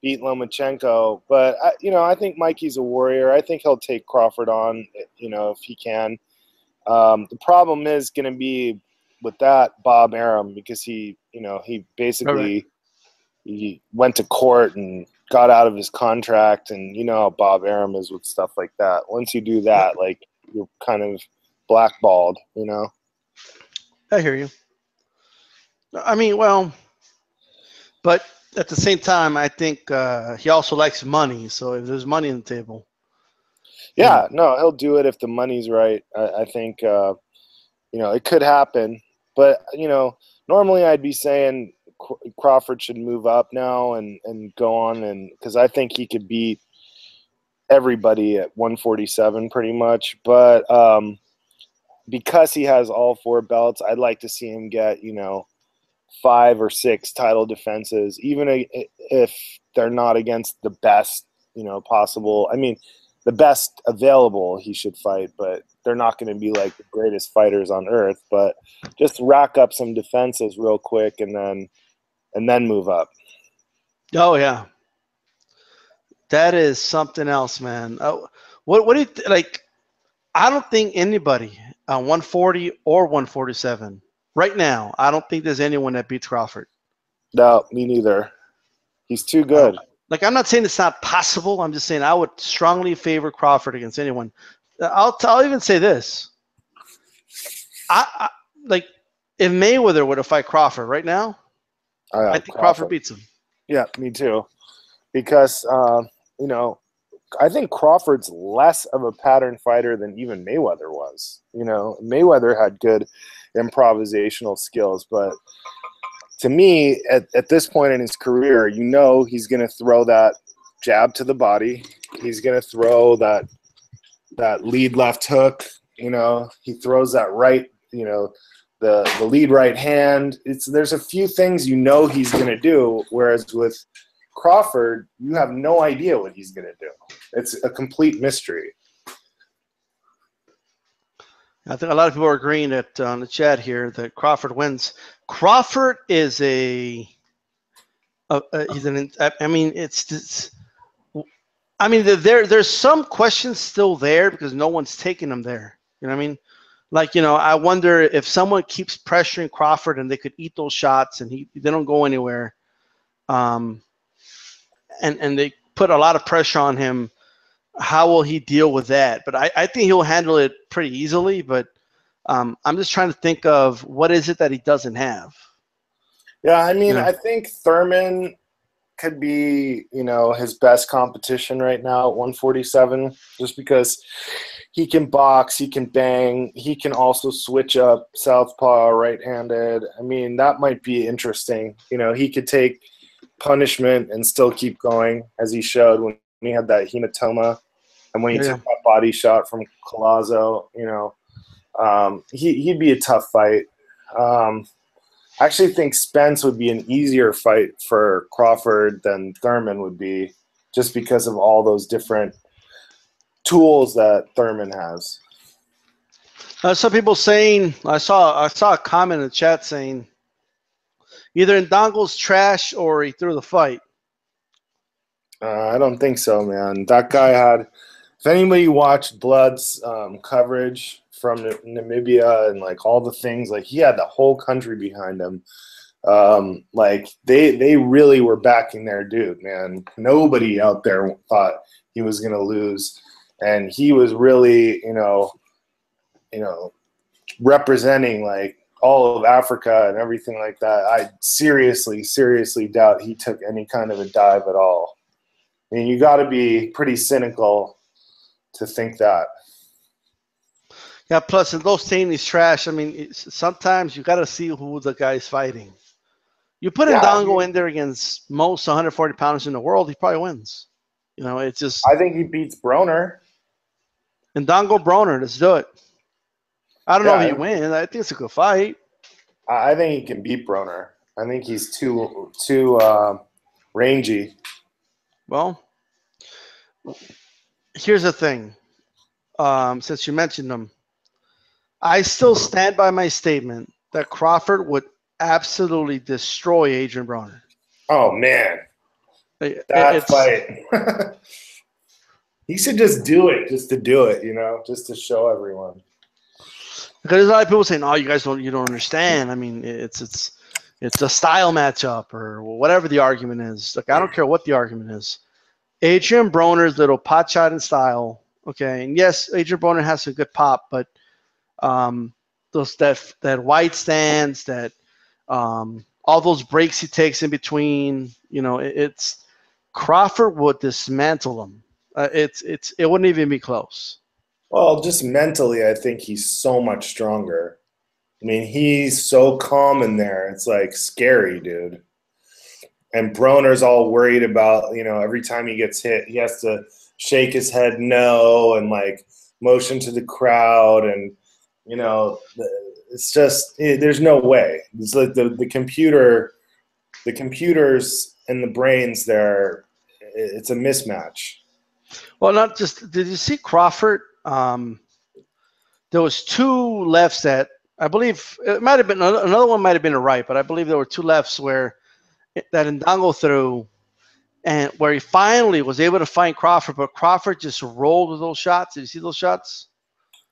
beat Lomachenko. But I think Mikey's a warrior. I think he'll take Crawford on, if he can. The problem is going to be with that Bob Arum, because he basically he went to court and got out of his contract, and you know how Bob Arum is with stuff like that. Once you do that, like, you're kind of blackballed, I hear you. I mean, well, but at the same time, I think he also likes money. So if there's money on the table. Yeah, no, he'll do it if the money's right. I think, it could happen. But, normally I'd be saying Crawford should move up now and go on, and because I think he could beat everybody at 147 pretty much. But because he has all 4 belts, I'd like to see him get, 5 or 6 title defenses, even if they're not against the best, possible. I mean, the best available he should fight, but they're not going to be like the greatest fighters on earth. But just rack up some defenses real quick and then move up. Oh yeah, that is something else, man. What do you like? I don't think anybody on 140 or 147 right now. I don't think there's anyone that beats Crawford. No, me neither. He's too good. Like, I'm not saying it's not possible. I'm just saying I would strongly favor Crawford against anyone. I'll even say this. I like, if Mayweather were to fight Crawford right now, I think Crawford beats him. Yeah, me too. Because I think Crawford's less of a pattern fighter than even Mayweather was. Mayweather had good improvisational skills, but to me, at this point in his career, he's going to throw that jab to the body. He's going to throw that lead left hook. He throws that right, the lead right hand. There's a few things he's going to do, whereas with Crawford, you have no idea what he's going to do. It's a complete mystery. I think a lot of people are agreeing that on the chat here that Crawford wins. Crawford is he's an. I mean, there's some questions still there because no one's taking him there. You know what I mean? Like, I wonder if someone keeps pressuring Crawford and they could eat those shots and they don't go anywhere. And they put a lot of pressure on him. How will he deal with that? But I think he'll handle it pretty easily. But I'm just trying to think of what is it that he doesn't have. Yeah, I mean, I think Thurman could be, his best competition right now at 147, just because he can box, he can bang, he can also switch up southpaw, right-handed. I mean, that might be interesting. He could take punishment and still keep going, as he showed when he had that hematoma and when he took that body shot from Collazo. He'd be a tough fight. I actually think Spence would be an easier fight for Crawford than Thurman would be, just because of all those different tools that Thurman has. Some people saying, I saw a comment in the chat saying either Indongo's trash or he threw the fight. I don't think so, man. That guy had, if anybody watched Blood's coverage from Namibia and like all the things, like he had the whole country behind him. Like they really were backing their dude, man. Nobody out there thought he was going to lose. And he was really, representing like all of Africa and everything like that. I seriously doubt he took any kind of a dive at all. I mean, you got to be pretty cynical to think that. Yeah, plus in those saying he's trash, I mean, sometimes you got to see who the guy's fighting. You put Yeah, I Indongo mean, in there against most 140 pounders in the world, he probably wins. You know, it's just I think he beats Broner. Indongo Broner. Let's do it. I don't know if he Yeah, wins. I think it's a good fight. I think he can beat Broner. I think he's too rangy. Well, here's the thing. Since you mentioned him, I still stand by my statement that Crawford would absolutely destroy Adrian Broner. Oh man, that It's fight. He should just do it, just to do it, just to show everyone. because there's a lot of people saying, "Oh, you don't understand." I mean, it's a style matchup or whatever the argument is. Like, I don't care what the argument is. Adrian Broner's little pot shot in style. Okay, and yes, Adrian Broner has a good pop, but those that wide stance, that all those breaks he takes in between, it's Crawford would dismantle him. It wouldn't even be close. Well, just mentally, I think he's so much stronger. I mean, he's so calm in there. It's like scary, dude. And Broner's all worried about, every time he gets hit, he has to shake his head no and like motion to the crowd. And, it's just, there's no way. It's like the computers and the brains there, it's a mismatch. Well, not just, did you see Crawford? There was two lefts that I believe it might have been another one might have been a right, but I believe there were two lefts where that Indongo threw, and where he finally was able to find Crawford, but Crawford just rolled with those shots. Did you see those shots?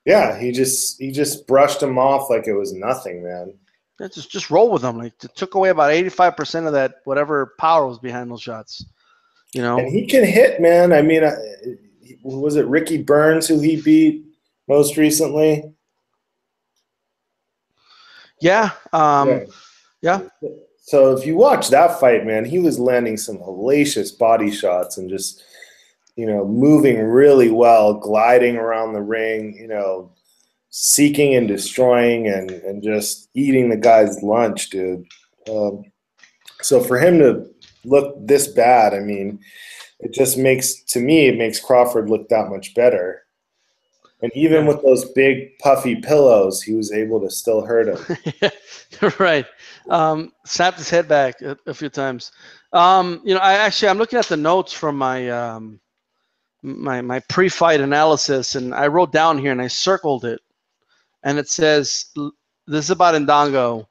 Yeah, he just brushed him off like it was nothing, man. Yeah, just roll with them. Like, it took away about 85% of that whatever power was behind those shots. And he can hit, man. I mean, was it Ricky Burns who he beat most recently? Yeah. Yeah. So if you watch that fight, man, he was landing some hellacious body shots and just, moving really well, gliding around the ring, seeking and destroying and just eating the guy's lunch, dude. So for him to look this bad, I mean, it makes Crawford look that much better. And even with those big puffy pillows, he was able to still hurt him. Right. Snapped his head back a few times. I'm looking at the notes from my my pre-fight analysis, and I wrote down here and I circled it, and it says, this is about Indongo.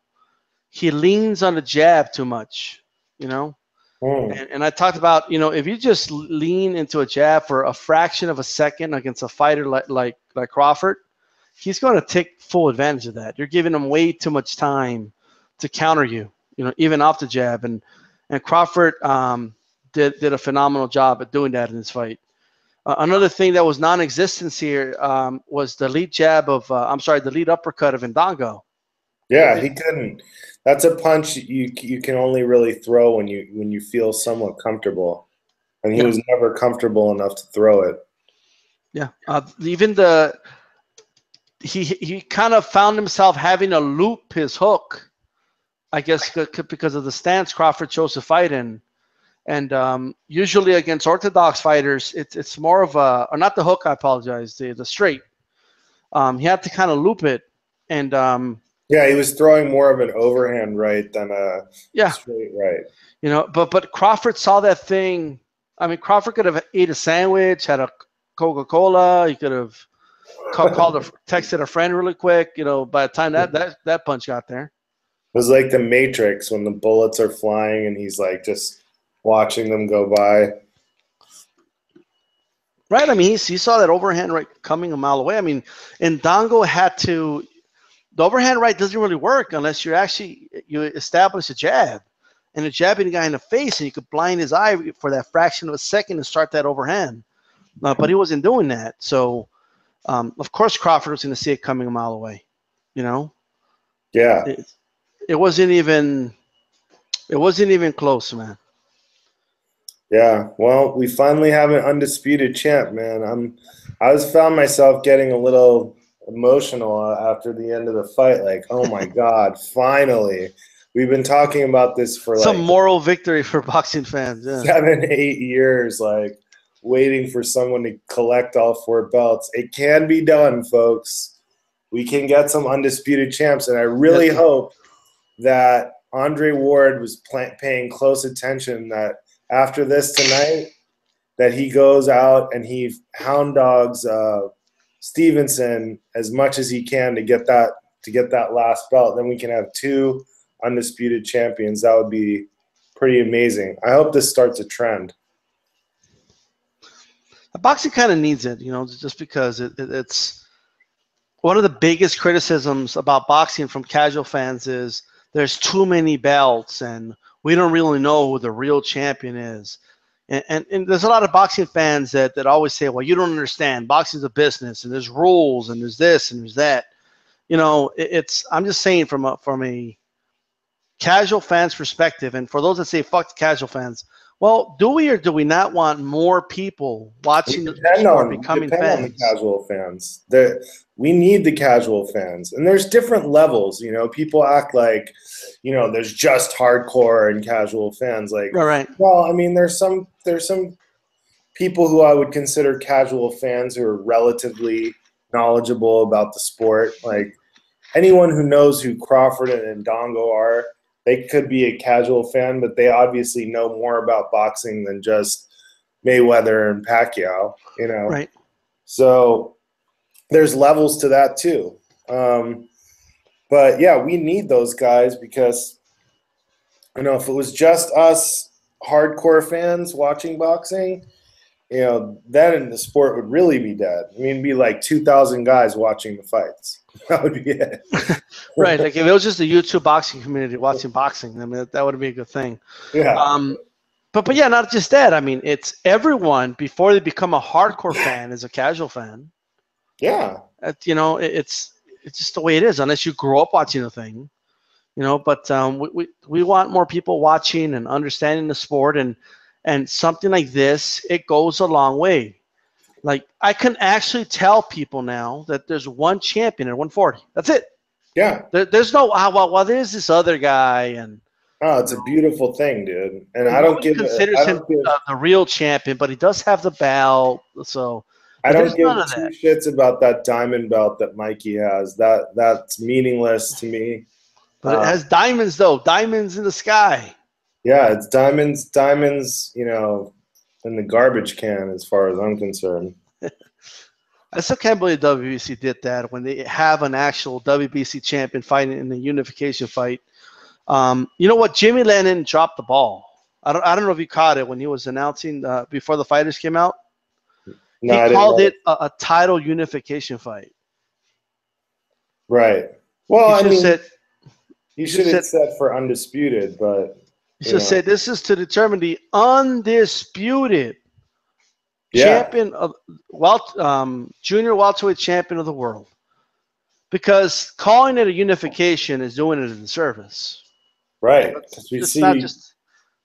He leans on the jab too much, And I talked about, if you just lean into a jab for a fraction of a second against a fighter like Crawford, he's going to take full advantage of that. You're giving him way too much time to counter you, even off the jab. And Crawford did a phenomenal job at doing that in this fight. Another thing that was non-existent here was the lead jab of, the lead uppercut of Indongo. Yeah, he couldn't. That's a punch you can only really throw when you feel somewhat comfortable, and he was never comfortable enough to throw it. Yeah, even he kind of found himself having to loop his hook, I guess, because of the stance Crawford chose to fight in. And usually against orthodox fighters, it's more of a, or not the hook, I apologize, the straight. He had to kind of loop it, and yeah, he was throwing more of an overhand right than a straight right. But Crawford saw that thing. I mean, Crawford could have ate a sandwich, had a Coca-Cola. He could have texted a friend really quick. By the time that punch got there, it was like the Matrix when the bullets are flying and he's like just watching them go by. Right. I mean, he saw that overhand right coming a mile away. I mean, Indongo had to. The overhand right doesn't really work unless you establish a jab, and a jabbing the guy in the face, and you could blind his eye for that fraction of a second and start that overhand. But he wasn't doing that. So, of course, Crawford was going to see it coming a mile away. Yeah. It wasn't even close, man. Yeah. Well, we finally have an undisputed champ, man. I found myself getting a little emotional after the end of the fight. Like, oh my God, finally. we've been talking about this for Some like moral victory for boxing fans. Yeah. 7, 8 years, like waiting for someone to collect all 4 belts. It can be done, folks. We can get some undisputed champs, and I really hope that Andre Ward was paying close attention, that after this tonight, that he goes out and he hound dogs Stevenson as much as he can to get that last belt. Then we can have 2 undisputed champions. That would be pretty amazing. I hope this starts a trend. Boxing kind of needs it, just because it's one of the biggest criticisms about boxing from casual fans is there's too many belts and we don't really know who the real champion is. And there's a lot of boxing fans that always say, well, you don't understand. Boxing's a business, and there's rules, and there's this, and there's that. I'm just saying from a casual fan's perspective, and for those that say fuck the casual fans, well, do we or do we not want more people watching the sport becoming fans? On the casual fans. We need the casual fans, and there's different levels. People act like, there's just hardcore and casual fans. Like, right. Well, I mean, there's some people who I would consider casual fans who are relatively knowledgeable about the sport. Like anyone who knows who Crawford and Indongo are, they could be a casual fan, but they obviously know more about boxing than just Mayweather and Pacquiao, Right. So there's levels to that too. But yeah, we need those guys because, if it was just us hardcore fans watching boxing, then the sport would really be dead. I mean, it'd be like 2,000 guys watching the fights. That would be it. Right. Like if it was just a YouTube boxing community watching boxing, I mean, that would be a good thing. Yeah. But yeah, not just that. I mean, it's everyone before they become a hardcore fan is a casual fan. Yeah. It's just the way it is, unless you grow up watching the thing, but we want more people watching and understanding the sport, and something like this, it goes a long way. Like I can actually tell people now that there's one champion at 140. That's it. Yeah. There's no well, there's this other guy, and it's a beautiful thing, dude. And I don't give considers him the real champion, but he does have the belt. So I don't give 2 shits about that diamond belt that Mikey has. That's meaningless to me. But it has diamonds, though. Diamonds in the sky. Yeah, it's diamonds, in the garbage can as far as I'm concerned. I still can't believe WBC did that when they have an actual WBC champion fighting in the unification fight. You know what? Jimmy Lennon dropped the ball. I don't know if you caught it when he was announcing before the fighters came out. No, he called it a title unification fight. Right. Well, he should have said for undisputed, but he should say this is to determine the undisputed champion of junior welterweight champion of the world. Because calling it a unification is doing it a disservice. Right. It's not just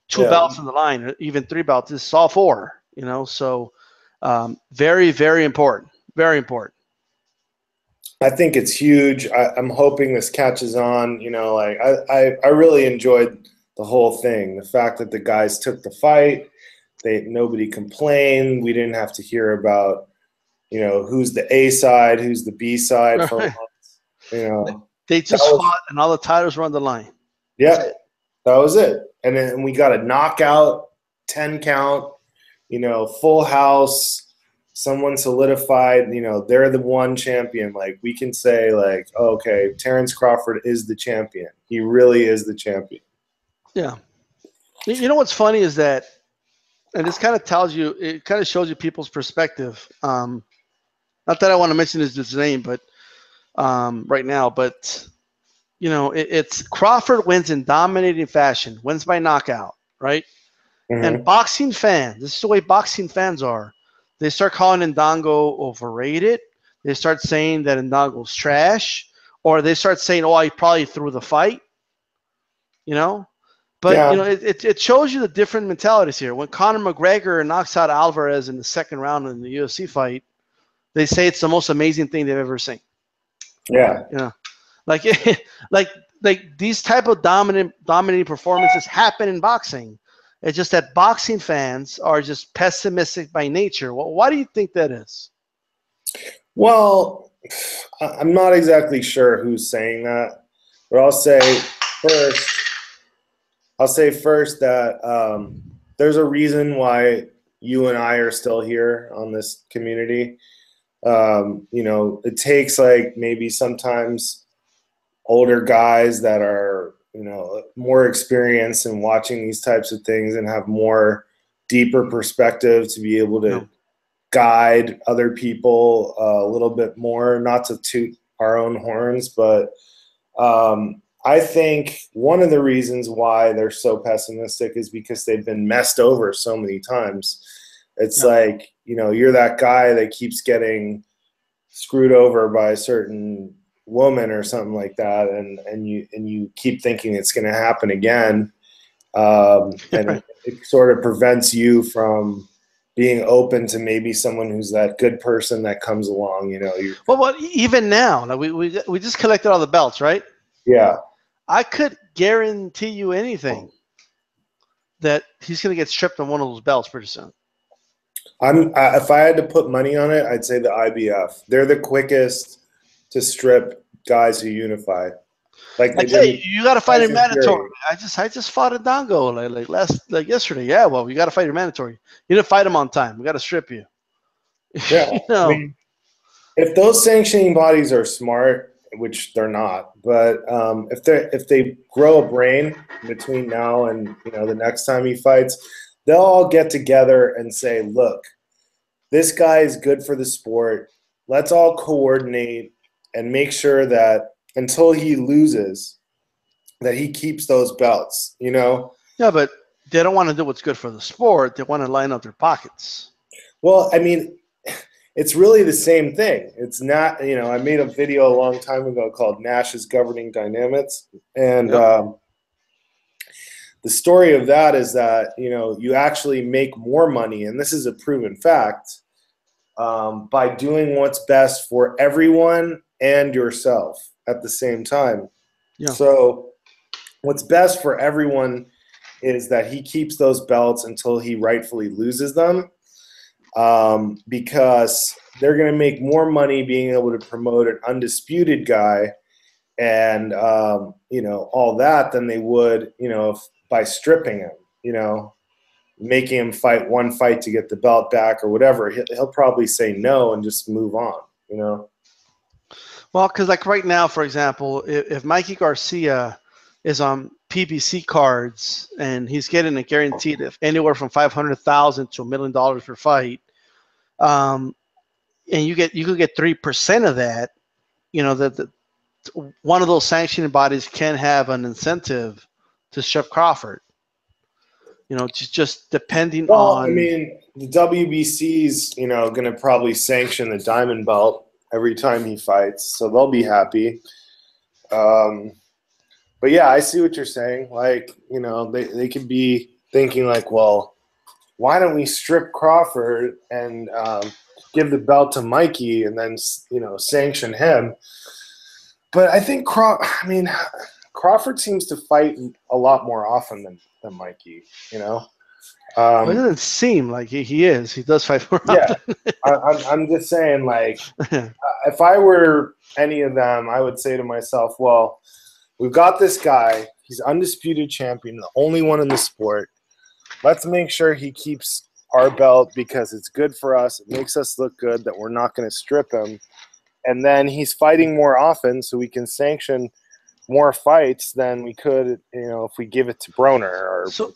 2 belts on the line, or even 3 belts. It's all 4. So very, very important. Very important. I think it's huge. I'm hoping this catches on. I really enjoyed the whole thing. The fact that the guys took the fight, nobody complained. We didn't have to hear about, who's the A side, who's the B side. Right. They just fought, and all the titles were on the line. Yeah, that was it. And then we got a knockout, 10 count. Full house. Someone solidified, they're the one champion. Like we can say like, oh, okay, Terrence Crawford is the champion. He really is the champion. Yeah. You know what's funny is that, and this kind of shows you people's perspective. Not that I want to mention his name, but right now, but it's Crawford wins in dominating fashion, wins by knockout, right? Mm-hmm. And boxing fans, this is the way boxing fans are. They start calling Indongo overrated. They start saying that Indongo's trash, or they start saying, "Oh, he probably threw the fight." But it shows you the different mentalities here. When Conor McGregor knocks out Alvarez in the 2nd round in the UFC fight, they say it's the most amazing thing they've ever seen. Yeah. Like like these type of dominating performances happen in boxing. It's just that boxing fans are just pessimistic by nature. Well, why do you think that is? Well, I'm not exactly sure who's saying that, but I'll say first that there's a reason why you and I are still here on this community. It takes like maybe sometimes older guys that are, more experienced in watching these types of things and have more deeper perspective to be able to guide other people a little bit more, not to toot our own horns, but I think one of the reasons why they're so pessimistic is because they've been messed over so many times. It's like, you're that guy that keeps getting screwed over by a certain woman or something like that, and you keep thinking it's going to happen again, and it sort of prevents you from being open to maybe someone who's that good person that comes along. Well, even now, like we just collected all the belts, right? Yeah. I could guarantee you anything that he's going to get stripped on one of those belts pretty soon. If I had to put money on it, I'd say the IBF. They're the quickest to strip guys who unify. You got to fight in mandatory. I just fought Indongo like yesterday. Yeah, well, you got to fight in mandatory. You didn't fight him on time. We got to strip you. Yeah. I mean, if those sanctioning bodies are smart, which they're not, but if they grow a brain between now and the next time he fights, they'll all get together and say, look, this guy is good for the sport. Let's all coordinate and make sure that until he loses, that he keeps those belts, Yeah, but they don't want to do what's good for the sport. They want to line up their pockets. Well, I mean, it's really the same thing. It's not, I made a video a long time ago called Nash's Governing Dynamics. And the story of that is that, you actually make more money, and this is a proven fact, by doing what's best for everyone and yourself at the same time. Yeah. So what's best for everyone is that he keeps those belts until he rightfully loses them, because they're going to make more money being able to promote an undisputed guy and, all that than they would, by stripping him, making him fight one fight to get the belt back or whatever. He'll probably say no and just move on, Well, because like right now, for example, if Mikey Garcia is on PBC cards and he's getting a guaranteed anywhere from $500,000 to $1 million per fight, and you could get 3% of that, that one of those sanctioning bodies can have an incentive to strip Crawford. Just depending on. I mean, the WBC's going to probably sanction the diamond belt every time he fights, so they'll be happy. But yeah, I see what you're saying. Like, they could be thinking like, well, why don't we strip Crawford and give the belt to Mikey and then sanction him? But I think Crawford seems to fight a lot more often than Mikey. It doesn't seem like he is. He does fight more often. I'm just saying, like, if I were any of them, I would say to myself, well, we've got this guy. He's undisputed champion, the only one in the sport. Let's make sure he keeps our belt because it's good for us. It makes us look good that we're not going to strip him. And then he's fighting more often, so we can sanction more fights than we could, if we give it to Broner.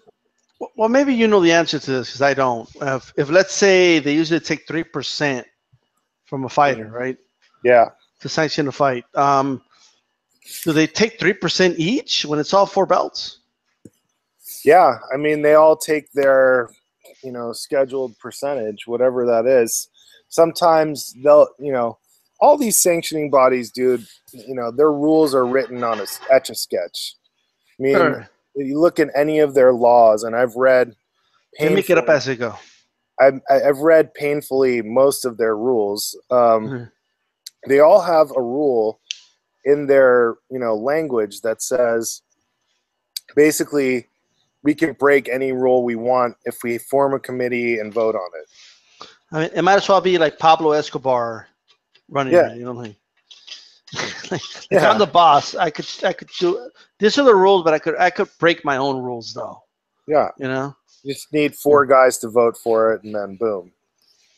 Well, maybe you know the answer to this because I don't. If let's say they usually take 3% from a fighter, right? Yeah. To sanction a fight. Do they take 3% each when it's all 4 belts? Yeah, I mean, they all take their, scheduled percentage, whatever that is. Sometimes they'll, all these sanctioning bodies, dude, their rules are written on Etch-a-Sketch. I mean, you look at any of their laws, and I've read. They make it up as they go. I've read painfully most of their rules. They all have a rule in their, language that says basically we can break any rule we want if we form a committee and vote on it. I mean, it might as well be like Pablo Escobar running Yeah. it. You know, like I'm the boss. I could do. These are the rules, but I could break my own rules though. Yeah. You know. You just need 4 guys to vote for it, and then boom.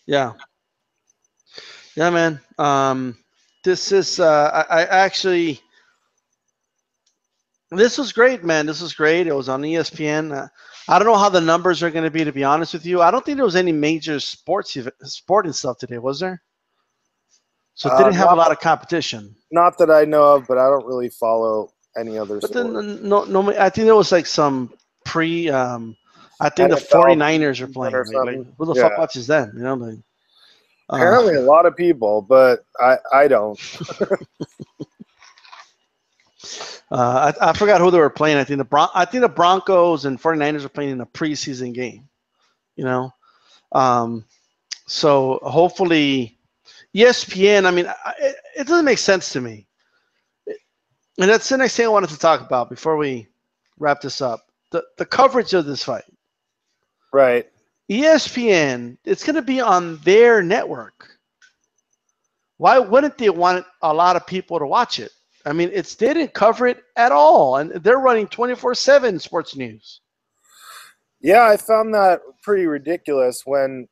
Yeah. Yeah, man. This is I actually. This was great, man. This was great. It was on ESPN. I don't know how the numbers are going to be, to be honest with you. I don't think there was any major sporting stuff today, was there? So it didn't have a lot of competition. Not that I know of, but I don't really follow any other sport. Then, no, I think there was like some I think the 49ers are playing. Like, who the fuck watches that? You know, like, apparently a lot of people, but I don't. I forgot who they were playing. I think the Broncos and 49ers are playing in a preseason game. You know, so hopefully ESPN. I mean, it doesn't make sense to me, and that's the next thing I wanted to talk about before we wrap this up. The coverage of this fight. Right. ESPN, it's going to be on their network. Why wouldn't they want a lot of people to watch it? I mean, they didn't cover it at all, and they're running 24/7 sports news. Yeah, I found that pretty ridiculous when,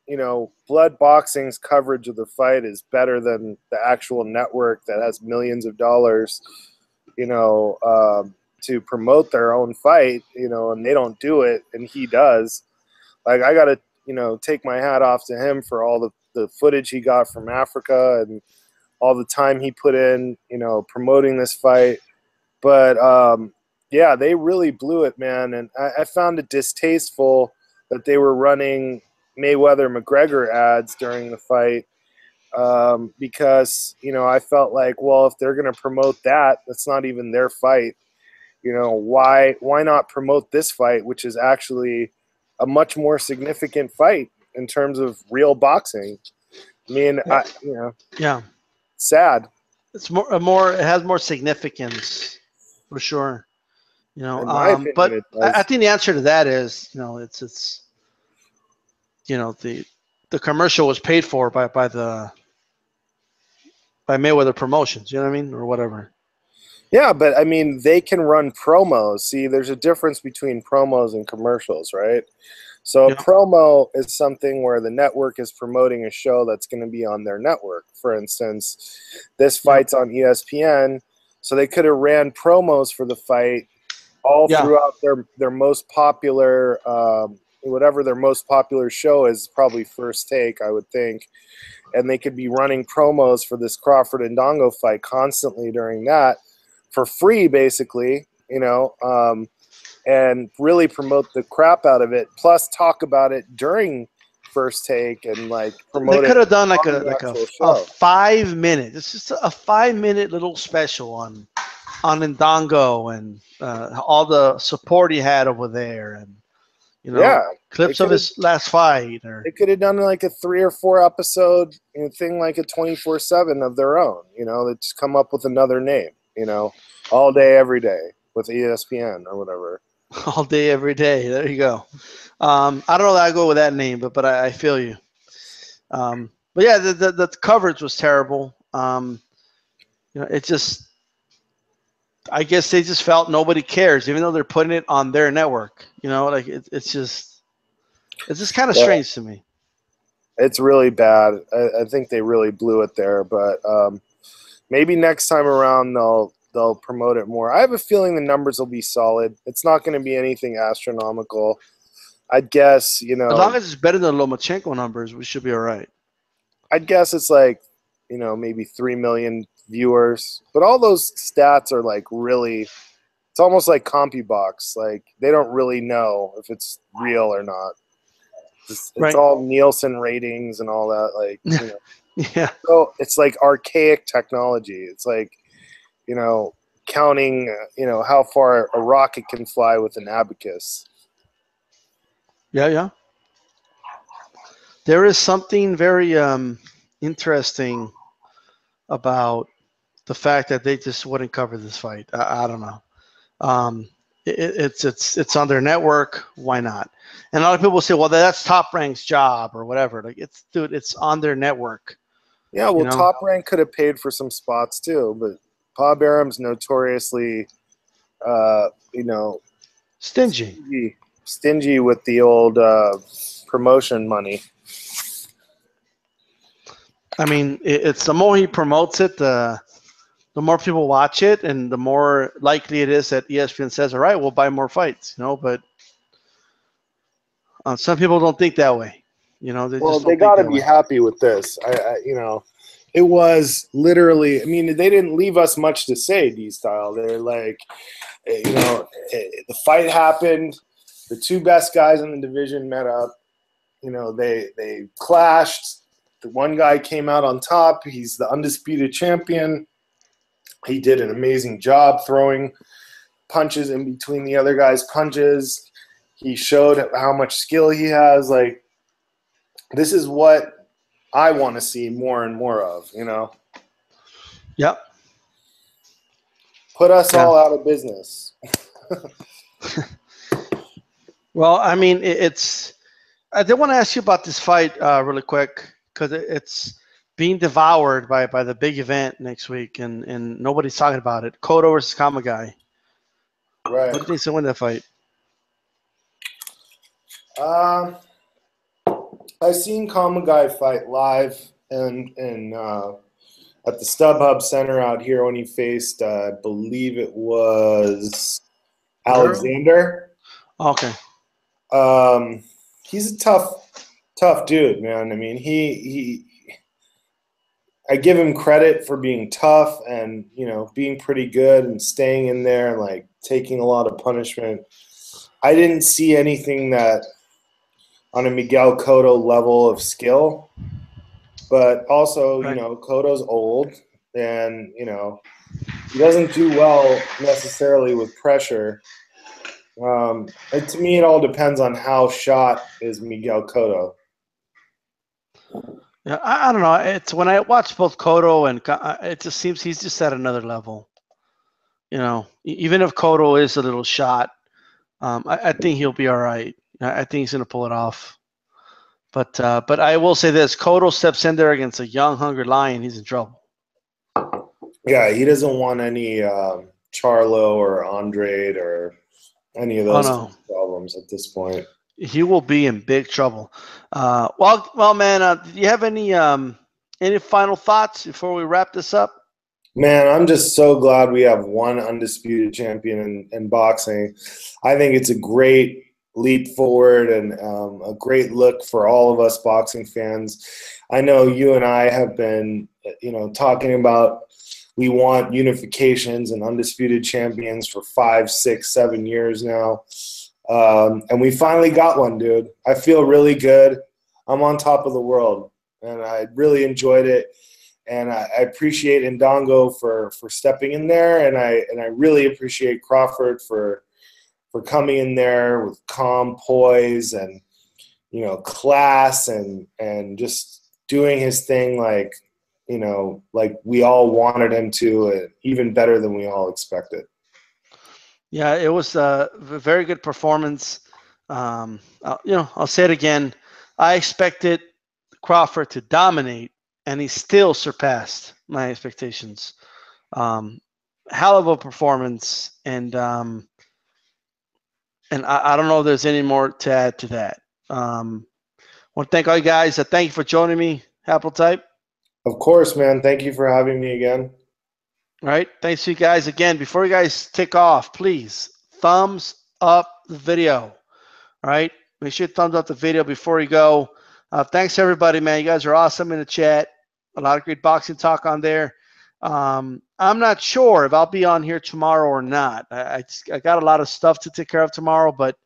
Blood Boxing's coverage of the fight is better than the actual network that has millions of dollars, to promote their own fight, and they don't do it, and he does. Like, I got to, take my hat off to him for all the footage he got from Africa and all the time he put in, promoting this fight. But, yeah, they really blew it, man. And I found it distasteful that they were running Mayweather-McGregor ads during the fight because, I felt like, well, if they're going to promote that, that's not even their fight. Why not promote this fight, which is actually a much more significant fight in terms of real boxing? I mean, yeah, sad. It's it has more significance for sure. But I think the answer to that is, it's the commercial was paid for by Mayweather Promotions, you know what I mean, or whatever. Yeah, but I mean, they can run promos. See, there's a difference between promos and commercials, right? So a promo is something where the network is promoting a show that's going to be on their network. For instance, this fight's on ESPN, so they could have ran promos for the fight all throughout their most popular, whatever their most popular show is, probably First Take, I would think. And they could be running promos for this Crawford and Indongo fight constantly during that for free, basically, and really promote the crap out of it, plus talk about it during First Take and like promote it. They could have done like a 5-minute. It's just a 5-minute little special on Indongo and all the support he had over there, and clips of his last fight. Or they could have done like a 3 or 4 episode thing, like a 24/7 of their own. They just come up with another name. All day, every day with ESPN or whatever. All day, every day. There you go. I don't know that I go with that name, but I feel you. But yeah, the coverage was terrible. It just, I guess they just felt nobody cares, even though they're putting it on their network. Like it's just kind of strange to me. It's really bad. I think they really blew it there, but maybe next time around they'll promote it more. I have a feeling the numbers will be solid. It's not going to be anything astronomical. I'd guess, as long as it's better than Lomachenko numbers, we should be all right. I'd guess it's like, maybe 3 million viewers. But all those stats are like really, it's almost like CompuBox. Like they don't really know if it's real or not. It's all Nielsen ratings and all that. Like, yeah. So it's like archaic technology. It's like, counting, how far a rocket can fly with an abacus. Yeah. There is something very interesting about the fact that they just wouldn't cover this fight. I don't know. It's on their network. Why not? And a lot of people say, well, that's Top Rank's job or whatever. Like, it's on their network. Yeah, well, You know? Top Rank could have paid for some spots too, but Bob Arum's notoriously, stingy with the old promotion money. I mean, it's the more he promotes it, the more people watch it, and the more likely it is that ESPN says, all right, we'll buy more fights, but some people don't think that way. They got to be happy with this. It was literally, I mean, they didn't leave us much to say, DStyle. They're like, the fight happened. The two best guys in the division met up. They clashed. The one guy came out on top. He's the undisputed champion. He did an amazing job throwing punches in between the other guy's punches. He showed how much skill he has. Like, this is what I want to see more and more of, Yep. Put us all out of business. Well, I mean, I did want to ask you about this fight really quick, because it's being devoured by the big event next week, and nobody's talking about it. Cotto versus Kamagai. Right. What do you think's going to win that fight? I've seen Kamagai fight live and at the StubHub Center out here when he faced, I believe it was Alexander. Okay. He's a tough dude, man. I mean, I give him credit for being tough and, being pretty good and staying in there and, like, taking a lot of punishment. I didn't see anything that on a Miguel Cotto level of skill, but also, right. Cotto's old and, he doesn't do well necessarily with pressure. To me, it all depends on how shot is Miguel Cotto. Yeah, I don't know. It's when I watch both Cotto and it just seems he's just at another level. Even if Cotto is a little shot, I think he'll be all right. I think he's going to pull it off. But I will say this: Cotto steps in there against a young, hungry lion, he's in trouble. Yeah, he doesn't want any Charlo or Andrade or any of those problems at this point. He will be in big trouble. Well, man, do you have any final thoughts before we wrap this up? Man, I'm just so glad we have one undisputed champion in boxing. I think it's a great leap forward and a great look for all of us boxing fans. I know you and I have been, talking about we want unifications and undisputed champions for 5, 6, 7 years now. And we finally got one, dude. I feel really good. I'm on top of the world, and I really enjoyed it. And I appreciate Indongo for stepping in there, and I really appreciate Crawford for coming in there with calm poise and class and just doing his thing like we all wanted him to, even better than we all expected. Yeah, it was a very good performance. I'll say it again. I expected Crawford to dominate, and he still surpassed my expectations. Hell of a performance, and I don't know if there's any more to add to that. I want to thank all you guys. Thank you for joining me, Appletype. Of course, man. Thank you for having me again. All right. Thanks to you guys again. Before you guys take off, please thumbs up the video. All right. Make sure you thumbs up the video before you go. Thanks everybody, man. You guys are awesome in the chat. A lot of great boxing talk on there. I'm not sure if I'll be on here tomorrow or not. I got a lot of stuff to take care of tomorrow, but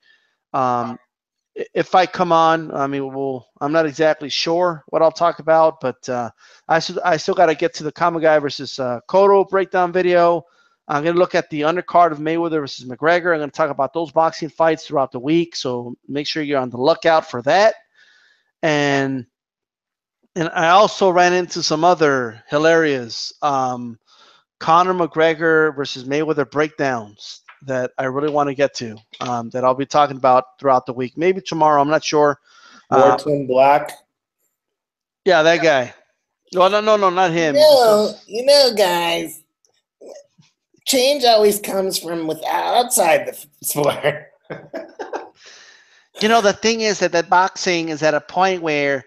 if I come on, I mean, I'm not exactly sure what I'll talk about, but I still got to get to the Kamagai versus Cotto breakdown video. I'm going to look at the undercard of Mayweather versus McGregor. I'm going to talk about those boxing fights throughout the week, so make sure you're on the lookout for that. And I also ran into some other hilarious Conor McGregor versus Mayweather breakdowns that I really want to get to, that I'll be talking about throughout the week. Maybe tomorrow, I'm not sure. Morton Black. Yeah, that guy. Well, no, not him. Guys, change always comes from outside the sport. The thing is that boxing is at a point where,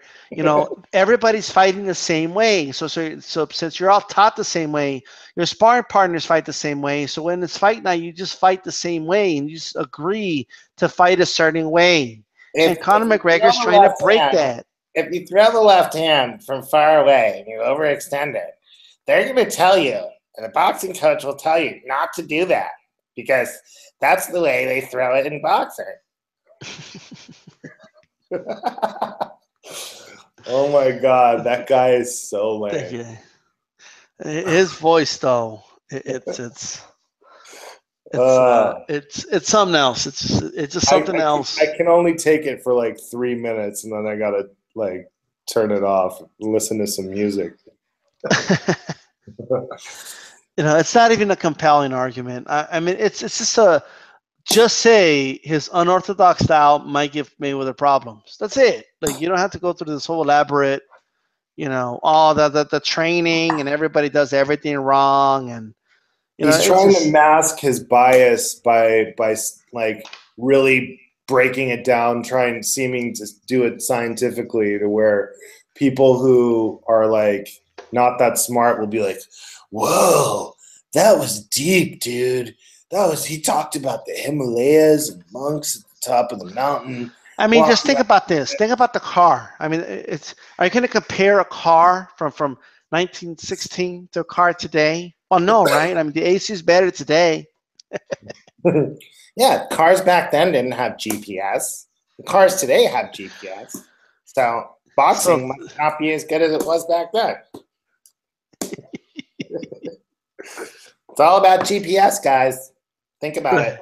everybody's fighting the same way. So since you're all taught the same way, your sparring partners fight the same way. So when it's fight night, you just fight the same way and you just agree to fight a certain way. And Conor McGregor's trying to break that. If you throw the left hand from far away and you overextend it, they're going to tell you, and the boxing coach will tell you not to do that because that's the way they throw it in boxing. Oh my God, that guy is so lame. Yeah. His voice, though, it's something else. It's just something else. I can only take it for like 3 minutes, and then I gotta like turn it off and listen to some music. It's not even a compelling argument. I mean, it's just say his unorthodox style might give Mayweather problems. That's it. Like, you don't have to go through this whole elaborate, all the training and everybody does everything wrong. And, he's trying to mask his bias by like really breaking it down, seeming to do it scientifically to where people who are like not that smart will be like, whoa, that was deep, dude. He talked about the Himalayas and monks at the top of the mountain. I mean, just think about this. Think about the car. I mean, are you going to compare a car from 1916 to a car today? Well, no, right? I mean, the AC is better today. Yeah, cars back then didn't have GPS. The cars today have GPS. So boxing might not be as good as it was back then. It's all about GPS, guys. Think about it.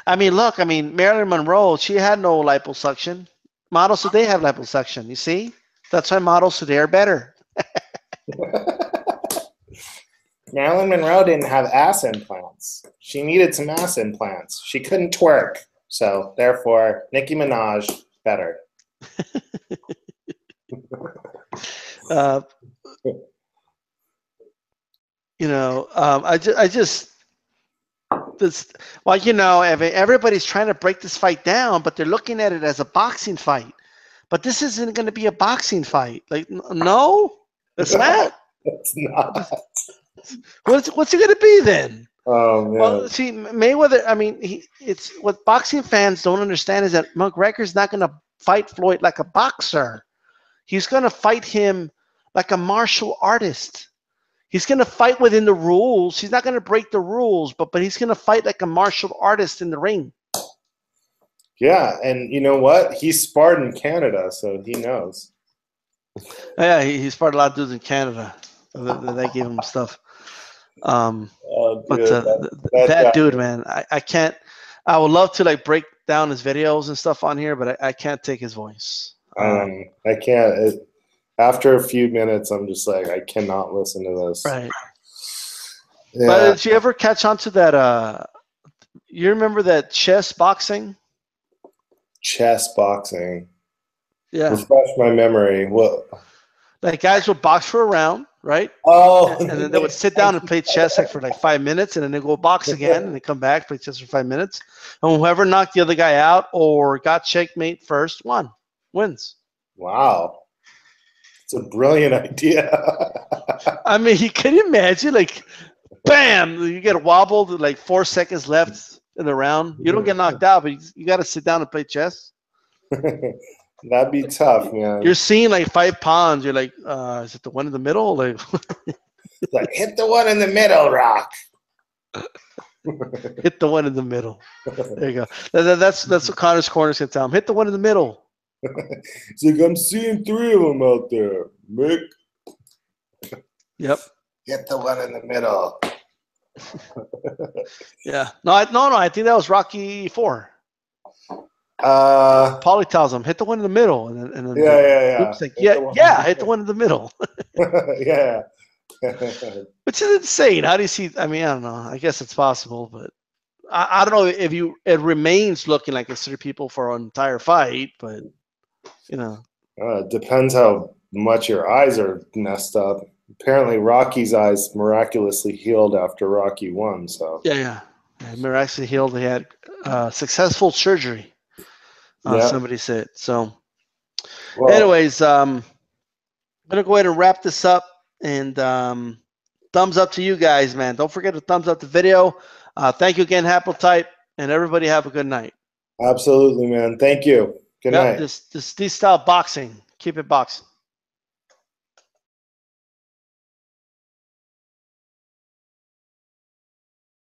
I mean, look, Marilyn Monroe, she had no liposuction. Models today have liposuction, you see? That's why models today are better. Marilyn Monroe didn't have ass implants. She needed some ass implants. She couldn't twerk. So, therefore, Nicki Minaj, better. Everybody's trying to break this fight down, but they're looking at it as a boxing fight. But this isn't going to be a boxing fight. Like, no, it's not. It's not. What's it going to be then? Oh man. Well, see, Mayweather. I mean, it's what boxing fans don't understand is that McGregor's not going to fight Floyd like a boxer. He's going to fight him like a martial artist. He's going to fight within the rules. He's not going to break the rules, but he's going to fight like a martial artist in the ring. Yeah, and you know what? He sparred in Canada, so he knows. Yeah, he sparred a lot of dudes in Canada. They gave him stuff. That dude, man, I can't. I would love to like break down his videos and stuff on here, but I can't take his voice. I can't. After a few minutes, I'm just like, I cannot listen to this. Right. Yeah. But did you ever catch on to that? You remember that chess boxing? Chess boxing. Yeah. Refresh my memory. What? Like guys would box for a round, right? Oh. And then they would sit down and play chess for 5 minutes, and then they go box again, and they come back, play chess for 5 minutes, and whoever knocked the other guy out or got checkmate first wins. Wow. It's a brilliant idea. I mean, can you imagine? Like, bam, you get wobbled with like 4 seconds left in the round. You don't get knocked out, but you got to sit down and play chess. That'd be tough, man. You're seeing like 5 pawns. You're like, is it the one in the middle? Like hit the one in the middle, Rock. Hit the one in the middle. There you go. That's what Connor's corner's gonna tell him. Hit the one in the middle. It's like, I'm seeing 3 of them out there, Mick. Yep. Hit the one in the middle. Yeah. No. I think that was Rocky 4. Paulie tells him, hit the one in the middle, and then yeah. Luke's like, hit the one in the middle. Yeah. which is insane. How do you see? I mean, I don't know. I guess it's possible, but I don't know if it remains looking like it's 3 people for an entire fight, but you know. It depends how much your eyes are messed up. Apparently, Rocky's eyes miraculously healed after Rocky won. So Yeah. Miraculously healed. He had successful surgery. Somebody said. So, well, anyways, I'm gonna go ahead and wrap this up. And thumbs up to you guys, man. Don't forget to thumbs up the video. Thank you again, Haplotype, and everybody have a good night. absolutely, man. Thank you. Good night. This DStyleBoxing. Keep it boxing.